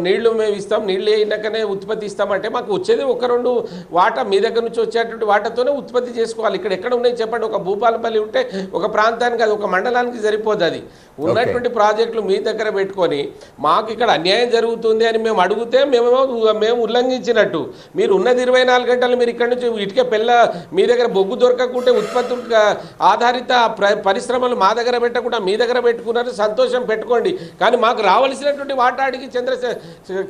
నీళ్లు మేము ఇస్తాం, నీళ్ళు అయినాకనే ఉత్పత్తి ఇస్తామంటే మాకు వచ్చేది 1-2 వాటా మీ దగ్గర నుంచి వచ్చేటువంటి వాటాతోనే ఉత్పత్తి చేసుకోవాలి. ఇక్కడ ఎక్కడ ఉన్నాయి చెప్పండి? ఒక భూపాలపల్లి ఉంటే ఒక ప్రాంతానికి, అది ఒక మండలానికి సరిపోదు. అది ఉన్నటువంటి ప్రాజెక్టులు మీ దగ్గర పెట్టుకొని మాకు ఇక్కడ అన్యాయం జరుగుతుంది అని మేము అడిగితే మేము ఉల్లంఘించినట్టు. మీరు ఉన్నది 24 గంటలు మీరు ఇక్కడ నుంచి ఇటుక మీ దగ్గర బొగ్గు దొరకకుంటే ఉత్పత్తులు ఆధారిత పరిశ్రమలు మా దగ్గర పెట్టకుండా మీ దగ్గర పెట్టుకున్నారు, సంతోషం పెట్టుకోండి. కానీ మాకు రావాల్సినటువంటి వాటా అడిగి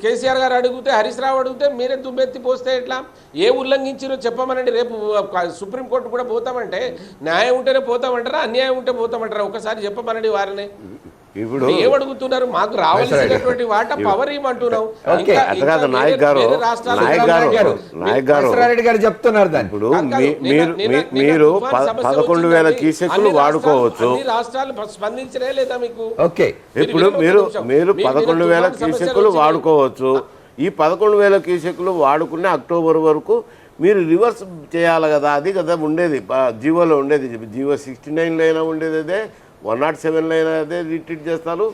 కేసీఆర్ గారు అడిగితే, హరీష్ రావు అడిగితే మీరే దుమ్మెత్తి పోస్తే ఎట్లా? ఏ ఉల్లంఘించారో చెప్పమనండి. రేపు సుప్రీంకోర్టు కూడా పోతామంటే న్యాయం ఉంటేనే పోతామంటారా, అన్యాయం ఉంటే పోతామంటారా? ఒకసారి చెప్పమనండి వారిని. ఇప్పుడు ఏమడుగుతున్నారు? మాకు రావాల్సినటువంటి వాటా పవర్ ఇవ్వమంటున్నాం. నాయక్ గారు చెప్తున్నారు దాన్ని. ఇప్పుడు మీరు 11,000 క్యూసెక్కులు వాడుకోవచ్చు. రాష్ట్రాలు స్పందించలే లేదా మీకు? ఓకే, ఇప్పుడు మీరు 11,000 క్యూసెక్కులు వాడుకోవచ్చు. ఈ 11,000 క్యూసెక్కులు వాడుకునే అక్టోబర్ వరకు మీరు రివర్స్ చేయాలి కదా. అది కదా ఉండేది జీవోలో ఉండేది. జీవో 69లో అయినా ఉండేది అదే, 107లో అయినా అదే రీట్రీట్ చేస్తారు,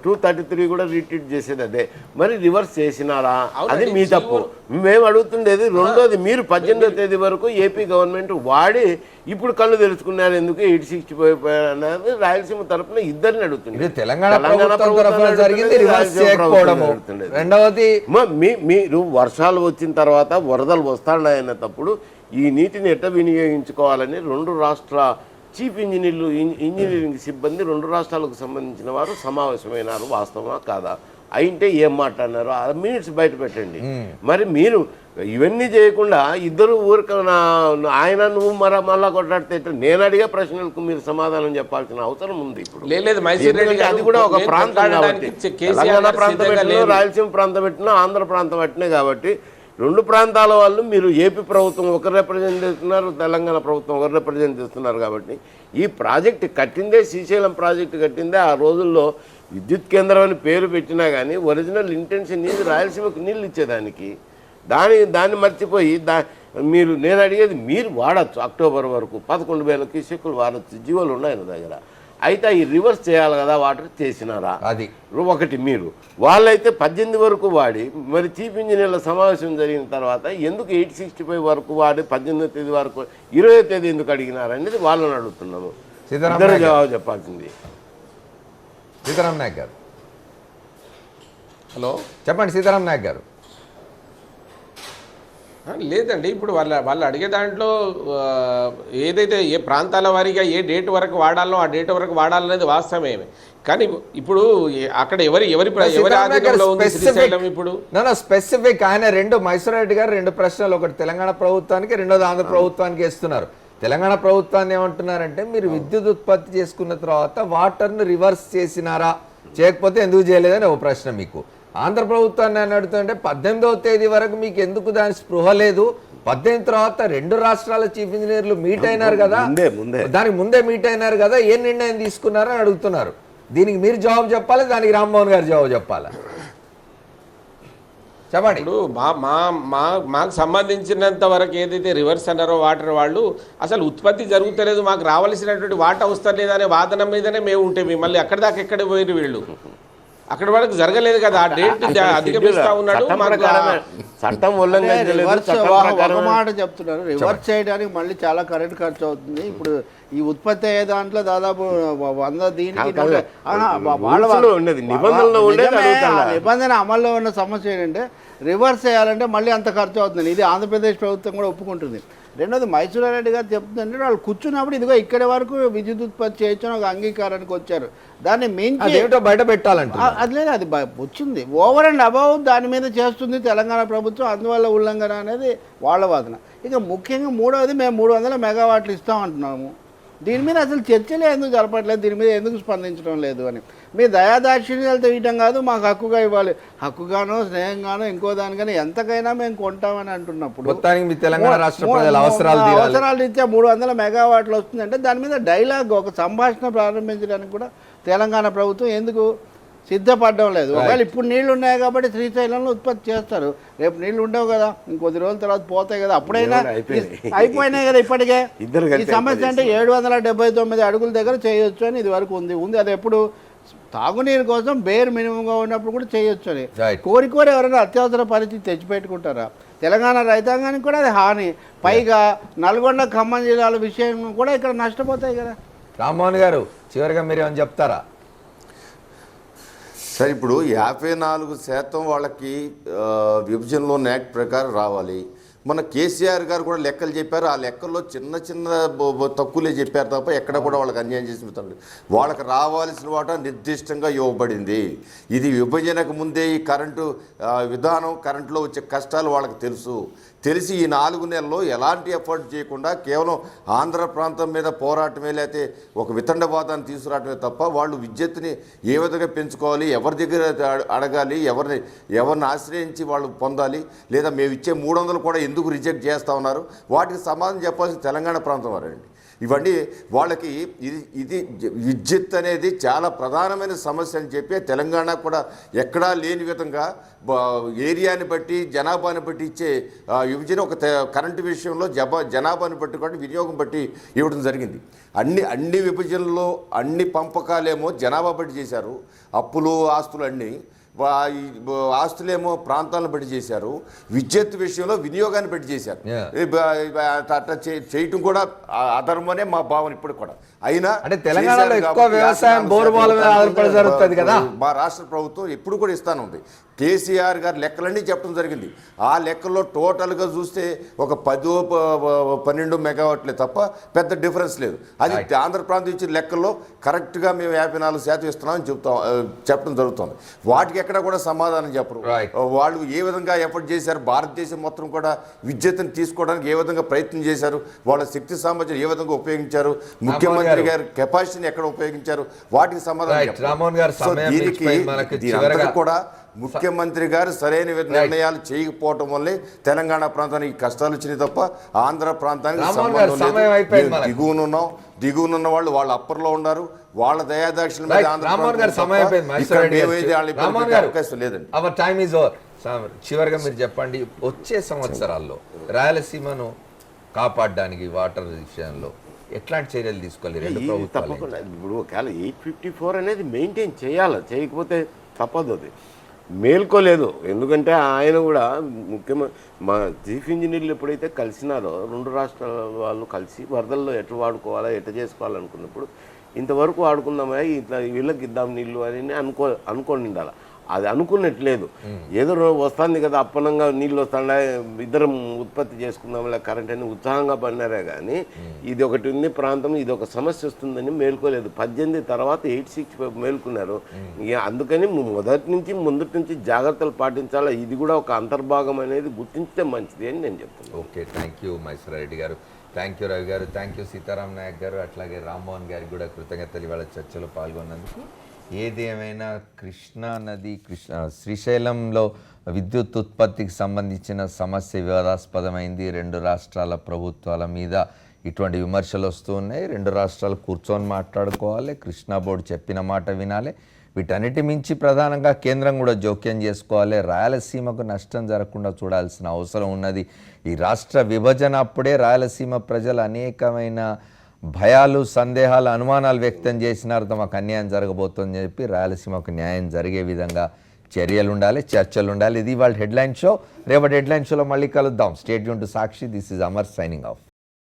233 కూడా రీట్రీట్ చేసేది అదే. మరి రివర్స్ చేసినారా? అది మీ తప్పు. మేము అడుగుతుండేది రెండోది, మీరు 18వ తేదీ వరకు ఏపీ గవర్నమెంట్ వాడి ఇప్పుడు కళ్ళు తెలుసుకున్నారు ఎందుకు 865 అనేది రాయలసీమ తరఫున ఇద్దరిని అడుగుతుంది. మీరు వర్షాలు వచ్చిన తర్వాత వరదలు వస్తాయనేటప్పుడు ఈ నీటిని ఎట్లా వినియోగించుకోవాలని 2 రాష్ట్ర చీఫ్ ఇంజనీరింగ్ సిబ్బంది 2 రాష్ట్రాలకు సంబంధించిన వారు సమావేశమైనారు. వాస్తవమా కాదా? అయితే ఏం మాట్లాడినారు ఆ మినిట్స్ బయట పెట్టండి. మరి మీరు ఇవన్నీ చేయకుండా ఇద్దరు ఊరికి ఆయన నువ్వు మళ్ళా కొట్లాడితే నేను అడిగే ప్రశ్నలకు మీరు సమాధానం చెప్పాల్సిన అవసరం ఉంది. ఇప్పుడు అది కూడా ఒక ప్రాంతం కాబట్టి, తెలంగాణ ప్రాంతం పెట్టినా, రాయలసీమ ప్రాంతం పెట్టినా, ఆంధ్ర ప్రాంతం పెట్టినా కాబట్టి 2 ప్రాంతాల వాళ్ళు మీరు ఏపీ ప్రభుత్వం ఒకరు రిప్రజెంట్ చేస్తున్నారు, తెలంగాణ ప్రభుత్వం ఒకరు రిప్రజెంట్ చేస్తున్నారు. కాబట్టి ఈ ప్రాజెక్ట్ కట్టిందే, శ్రీశైలం ప్రాజెక్టు కట్టిందే ఆ రోజుల్లో విద్యుత్ కేంద్రం అని పేరు పెట్టినా కానీ ఒరిజినల్ ఇంటెన్షన్ ఇది రాయలసీమకు నీళ్ళు ఇచ్చేదానికి. దాన్ని మర్చిపోయి మీరు నేను అడిగేది మీరు వాడచ్చు అక్టోబర్ వరకు 11,000 క్యూసెక్కులు వాడచ్చు. జీవోలు ఉన్నాయి నా దగ్గర. అయితే ఈ రివర్స్ చేయాలి కదా, వాటర్ చేసినారా? అది ఒకటి. మీరు వాళ్ళైతే 18 వరకు వాడి, మరి చీఫ్ ఇంజనీర్ల సమావేశం జరిగిన తర్వాత ఎందుకు 865 వరకు వాడి 18వ తేదీ వరకు 20వ తేదీ ఎందుకు అడిగినారనేది వాళ్ళని అడుగుతున్నాము. ఇద్దరు జవాబు చెప్పాల్సింది. సీతారాం నాయక్ గారు, హలో చెప్పండి. సీతారాం నాయక్ గారు, లేదండి, ఇప్పుడు వాళ్ళు అడిగే దాంట్లో ఏదైతే ఏ ప్రాంతాల వారీగా ఏ డేట్ వరకు వాడాలో ఆ డేట్ వరకు వాడాలనేది వాస్తవమే. కానీ ఇప్పుడు అక్కడ ఎవరి ఆధీనంలో ఉంది శ్రీశైలం? ఇప్పుడు స్పెసిఫిక్ ఆయన మైసూర్ రెడ్డి గారు 2 ప్రశ్నలు, ఒకటి తెలంగాణ ప్రభుత్వానికి, రెండోది ఆంధ్ర ప్రభుత్వానికి ఇస్తున్నారు. తెలంగాణ ప్రభుత్వాన్ని ఏమంటున్నారంటే మీరు విద్యుత్ ఉత్పత్తి చేసుకున్న తర్వాత వాటర్ను రివర్స్ చేసినారా, చేయకపోతే ఎందుకు చేయలేదని ఒక ప్రశ్న మీకు. ఆంధ్ర ప్రభుత్వాన్ని అని అడుగుతుంటే 18వ తేదీ వరకు మీకు ఎందుకు దాని స్పృహ లేదు? 18 తర్వాత 2 రాష్ట్రాల చీఫ్ ఇంజనీర్లు మీట్ అయినారు కదా, దానికి ముందే మీట్ అయినారు కదా, ఏ నిర్ణయం తీసుకున్నారని అడుగుతున్నారు. దీనికి మీరు జవాబు చెప్పాలి, దానికి రామ్మోహన్ గారు జవాబు చెప్పాలి. చెప్పండి. ఇప్పుడు మాకు సంబంధించినంత వరకు ఏదైతే రివర్స్ అన్నారో వాటర్ వాళ్ళు అసలు ఉత్పత్తి జరుగుతలేదు, మాకు రావాల్సినటువంటి వాటా వస్తలేదు అనే వాదన మీదనే మేము ఉంటే మళ్ళీ అక్కడి దాకా ఎక్కడ పోయిన వీళ్ళు అక్కడ వరకు జరగలేదు కదా, ఆ డేట్ అధిగమిస్తా ఉన్నాడు. చట్టం ఉల్లంఘన రివర్స్ ఒక మాట చెప్తున్నారు, రివర్స్ చేయడానికి మళ్ళీ చాలా కరెంట్ ఖర్చు అవుతుంది. ఇప్పుడు ఈ ఉత్పత్తి అయ్యే దాంట్లో దాదాపు 100 దీనికి నిబంధన అమల్లో ఉన్న సమస్య ఏంటంటే రివర్స్ చేయాలంటే మళ్ళీ అంత ఖర్చు అవుతుంది. ఇది ఆంధ్రప్రదేశ్ ప్రభుత్వం కూడా ఒప్పుకుంటుంది. రెండోది మైసూరారెడ్డి గారు చెప్తుందంటే వాళ్ళు కూర్చున్నప్పుడు ఇదిగో ఇక్కడి వరకు విద్యుత్ ఉత్పత్తి చేయొచ్చు ఒక అంగీకారానికి వచ్చారు. దాన్ని మించి బయట పెట్టాలంటే అది లేదు, అది వచ్చింది ఓవర్ అండ్ అబౌవ్ దాని మీద చేస్తుంది తెలంగాణ ప్రభుత్వం, అందువల్ల ఉల్లంఘన అనేది వాళ్ళ వాదన. ఇక ముఖ్యంగా మూడవది మేము 300 మెగావాట్లు ఇస్తామంటున్నాము, దీని మీద అసలు చర్చలే ఎందుకు జరపట్లేదు, దీని మీద ఎందుకు స్పందించడం లేదు అని. మీ దయాదాక్షిణ్యాలతో ఇవ్వడం కాదు, మాకు హక్కుగా ఇవ్వాలి, హక్కుగానో స్నేహంగానో ఇంకో దానికైనా ఎంతకైనా మేము కొంటామని అంటున్నప్పుడు అవసరాలు రీత్యా 300 మెగావాట్లు వస్తుందంటే దాని మీద డైలాగ్ ఒక సంభాషణ ప్రారంభించడానికి కూడా తెలంగాణ ప్రభుత్వం ఎందుకు సిద్ధపడడం లేదు. ఒకవేళ ఇప్పుడు నీళ్లు ఉన్నాయి కాబట్టి శ్రీశైలంలో ఉత్పత్తి చేస్తారు, రేపు నీళ్లు ఉండవు కదా, ఇంకొద్ది రోజుల తర్వాత పోతాయి కదా, అప్పుడైనా అయిపోయినాయి కదా. ఇప్పటికే ఈ సమస్య అంటే 779 అడుగుల దగ్గర చేయొచ్చు అని ఇది వరకు ఉంది. అది ఎప్పుడు తాగునీరు కోసం బేర్ మినిమంగా ఉన్నప్పుడు కూడా చేయొచ్చు అని కోరి ఎవరైనా అత్యవసర పరిస్థితి తెచ్చిపెట్టుకుంటారా? తెలంగాణ రైతాంగానికి కూడా అది హాని. పైగా నల్గొండ ఖమ్మం జిల్లాల విషయం కూడా ఇక్కడ నష్టపోతాయి కదా. రామ్మోహన్ గారు చివరిగా మీరు ఏమైనా చెప్తారా? సరే, ఇప్పుడు 54% వాళ్ళకి విభజనలో యాక్ట్ ప్రకారం రావాలి. మన కేసీఆర్ గారు కూడా లెక్కలు చెప్పారు, ఆ లెక్కల్లో చిన్న తక్కువలే చెప్పారు తప్ప ఎక్కడ కూడా వాళ్ళకి అన్యాయం చేసి వాళ్ళకి రావాల్సిన వాటా నిర్దిష్టంగా ఇవ్వబడింది. ఇది విభజనకు ముందే ఈ కరెంటు విధానం, కరెంటులో వచ్చే కష్టాలు వాళ్ళకి తెలిసి ఈ 4 నెలల్లో ఎలాంటి ఎఫర్ట్ చేయకుండా కేవలం ఆంధ్ర ప్రాంతం మీద పోరాటమే, లేకపోతే ఒక వితండవాదాన్ని తీసుకురావటమే తప్ప వాళ్ళు విద్యుత్తుని ఏ విధంగా పెంచుకోవాలి, ఎవరి దగ్గర అడగాలి, ఎవరిని ఆశ్రయించి వాళ్ళు పొందాలి, లేదా మేము ఇచ్చే 300 కూడా ఎందుకు రిజెక్ట్ చేస్తూ ఉన్నారు, వాటికి సమాధానం చెప్పాల్సిన తెలంగాణ ప్రాంతం వారండి. ఇవన్నీ వాళ్ళకి ఇది విద్యుత్ అనేది చాలా ప్రధానమైన సమస్య అని చెప్పి తెలంగాణ కూడా ఎక్కడా లేని విధంగా ఏరియాని బట్టి జనాభాని బట్టి ఇచ్చే విభజన ఒక కరెంటు విషయంలో జనాభాని బట్టి కూడా వినియోగం బట్టి ఇవ్వడం జరిగింది. అన్ని విభజనలో అన్ని పంపకాలేమో జనాభా బట్టి చేశారు, అప్పులు ఆస్తులు అన్నీ ఆస్తులేమో ప్రాంతాలను బట్టి చేశారు, విద్యుత్ విషయంలో వినియోగాన్ని బట్టి చేశారు. అట్లా చేయటం కూడా అధర్మనే మా భావన ఇప్పుడు కూడా. అయినా అంటే తెలంగాణలో ఎక్కువ వ్యవసాయం బోరుబాల మీద ఆధారపడి జరుగుతుంది కదా. మా రాష్ట్ర ప్రభుత్వం ఎప్పుడు కూడా ఇస్తానుంది. కేసీఆర్ గారు లెక్కలన్నీ చెప్పడం జరిగింది. ఆ లెక్కల్లో టోటల్గా చూస్తే ఒక 10-12 మెగావాట్లే తప్ప పెద్ద డిఫరెన్స్ లేదు. అది ఆంధ్ర ప్రాంతం ఇచ్చిన లెక్కల్లో కరెక్ట్గా మేము 54% ఇస్తున్నామని చెప్పడం జరుగుతుంది. వాటికి ఎక్కడ కూడా సమాధానం చెప్పరు. వాళ్ళు ఏ విధంగా ఎఫర్ట్ చేశారు, భారతదేశం మొత్తం కూడా విద్యుత్తుని తీసుకోవడానికి ఏ విధంగా ప్రయత్నం చేశారు, వాళ్ళ శక్తి సామర్థ్యం ఏ విధంగా ఉపయోగించారు, ముఖ్యమంత్రి గారు కెపాసిటీని ఎక్కడ ఉపయోగించారు, వాటికి సమాధానం చెప్పారు. కూడా ముఖ్యమంత్రి గారు సరైన నిర్ణయాలు చేయకపోవటం వల్లే తెలంగాణ ప్రాంతానికి కష్టాలు వచ్చినాయి తప్ప ఆంధ్ర ప్రాంతానికి దిగువనున్న వాళ్ళు వాళ్ళ అప్పర్లో ఉన్నారు, వాళ్ళ దయాదాక్షిణ లేదండి. చివరిగా మీరు చెప్పండి, వచ్చే సంవత్సరాల్లో రాయలసీమను కాపాడడానికి వాటర్ విషయంలో ఎట్లాంటి చర్యలు తీసుకోవాలి రెండు ప్రభుత్వాలు? తప్పకుండా ఇప్పుడు ఒకవేళ 854 అనేది మెయింటైన్ చేయాలి, చేయకపోతే తప్పదు, అది మేల్కోలేదు. ఎందుకంటే ఆయన కూడా మా చీఫ్ ఇంజనీర్లు ఎప్పుడైతే కలిసినారో 2 రాష్ట్రాల వాళ్ళు కలిసి వరదల్లో ఎట్లా వాడుకోవాలా, ఎట్లా చేసుకోవాలనుకున్నప్పుడు ఇంతవరకు వాడుకుందామా, ఇట్లా వీళ్ళకి ఇద్దాం నీళ్ళు అని అనుకోని ఉండాలి. అది అనుకున్నట్లేదు, ఏదో వస్తుంది కదా అప్పనంగా నీళ్ళు వస్తాడా ఇద్దరం ఉత్పత్తి చేసుకుందాంలే కరెంట్ అని ఉత్సాహంగా పడినారే కానీ ఇది ఒకటి ఉంది ప్రాంతం, ఇది ఒక సమస్య వస్తుందని మేల్కోలేదు. 18 తర్వాత 865 మేల్కొన్నారు. అందుకని ముందటి నుంచి జాగ్రత్తలు పాటించాలా, ఇది కూడా ఒక అంతర్భాగం అనేది గుర్తించితే మంచిది అని నేను చెప్తాను. ఓకే, థ్యాంక్ యూ మైసూరారెడ్డి గారు, థ్యాంక్ యూ రవి గారు, థ్యాంక్ యూ సీతారాం నాయక్ గారు, అట్లాగే రామ్మోహన్ గారికి కూడా కృతజ్ఞతలు ఇవాళ చర్చలో పాల్గొన్నందుకు. ఏది ఏమైనా శ్రీశైలంలో విద్యుత్ ఉత్పత్తికి సంబంధించిన సమస్య వివాదాస్పదమైంది. 2 రాష్ట్రాల ప్రభుత్వాల మీద ఇటువంటి విమర్శలు వస్తూ ఉన్నాయి. 2 రాష్ట్రాలు కూర్చొని మాట్లాడుకోవాలి, కృష్ణా బోర్డు చెప్పిన మాట వినాలి, వీటన్నిటి మించి ప్రధానంగా కేంద్రం కూడా జోక్యం చేసుకోవాలి. రాయలసీమకు నష్టం జరగకుండా చూడాల్సిన అవసరం ఉన్నది. ఈ రాష్ట్ర విభజన అప్పుడే రాయలసీమ ప్రజలు అనేకమైన భయాలు, సందేహాలు, అనుమానాలు వ్యక్తం చేసినారు. తమకు అన్యాయం జరగబోతుందని చెప్పి రాయలసీమకు న్యాయం జరిగే విధంగా చర్యలు ఉండాలి, చర్చలు ఉండాలి. ఇది వాళ్ళ హెడ్లైన్ షో. రేపటి హెడ్లైన్ షోలో మళ్ళీ కలుద్దాం. State Yoon to Sakshi. This is Amar signing off.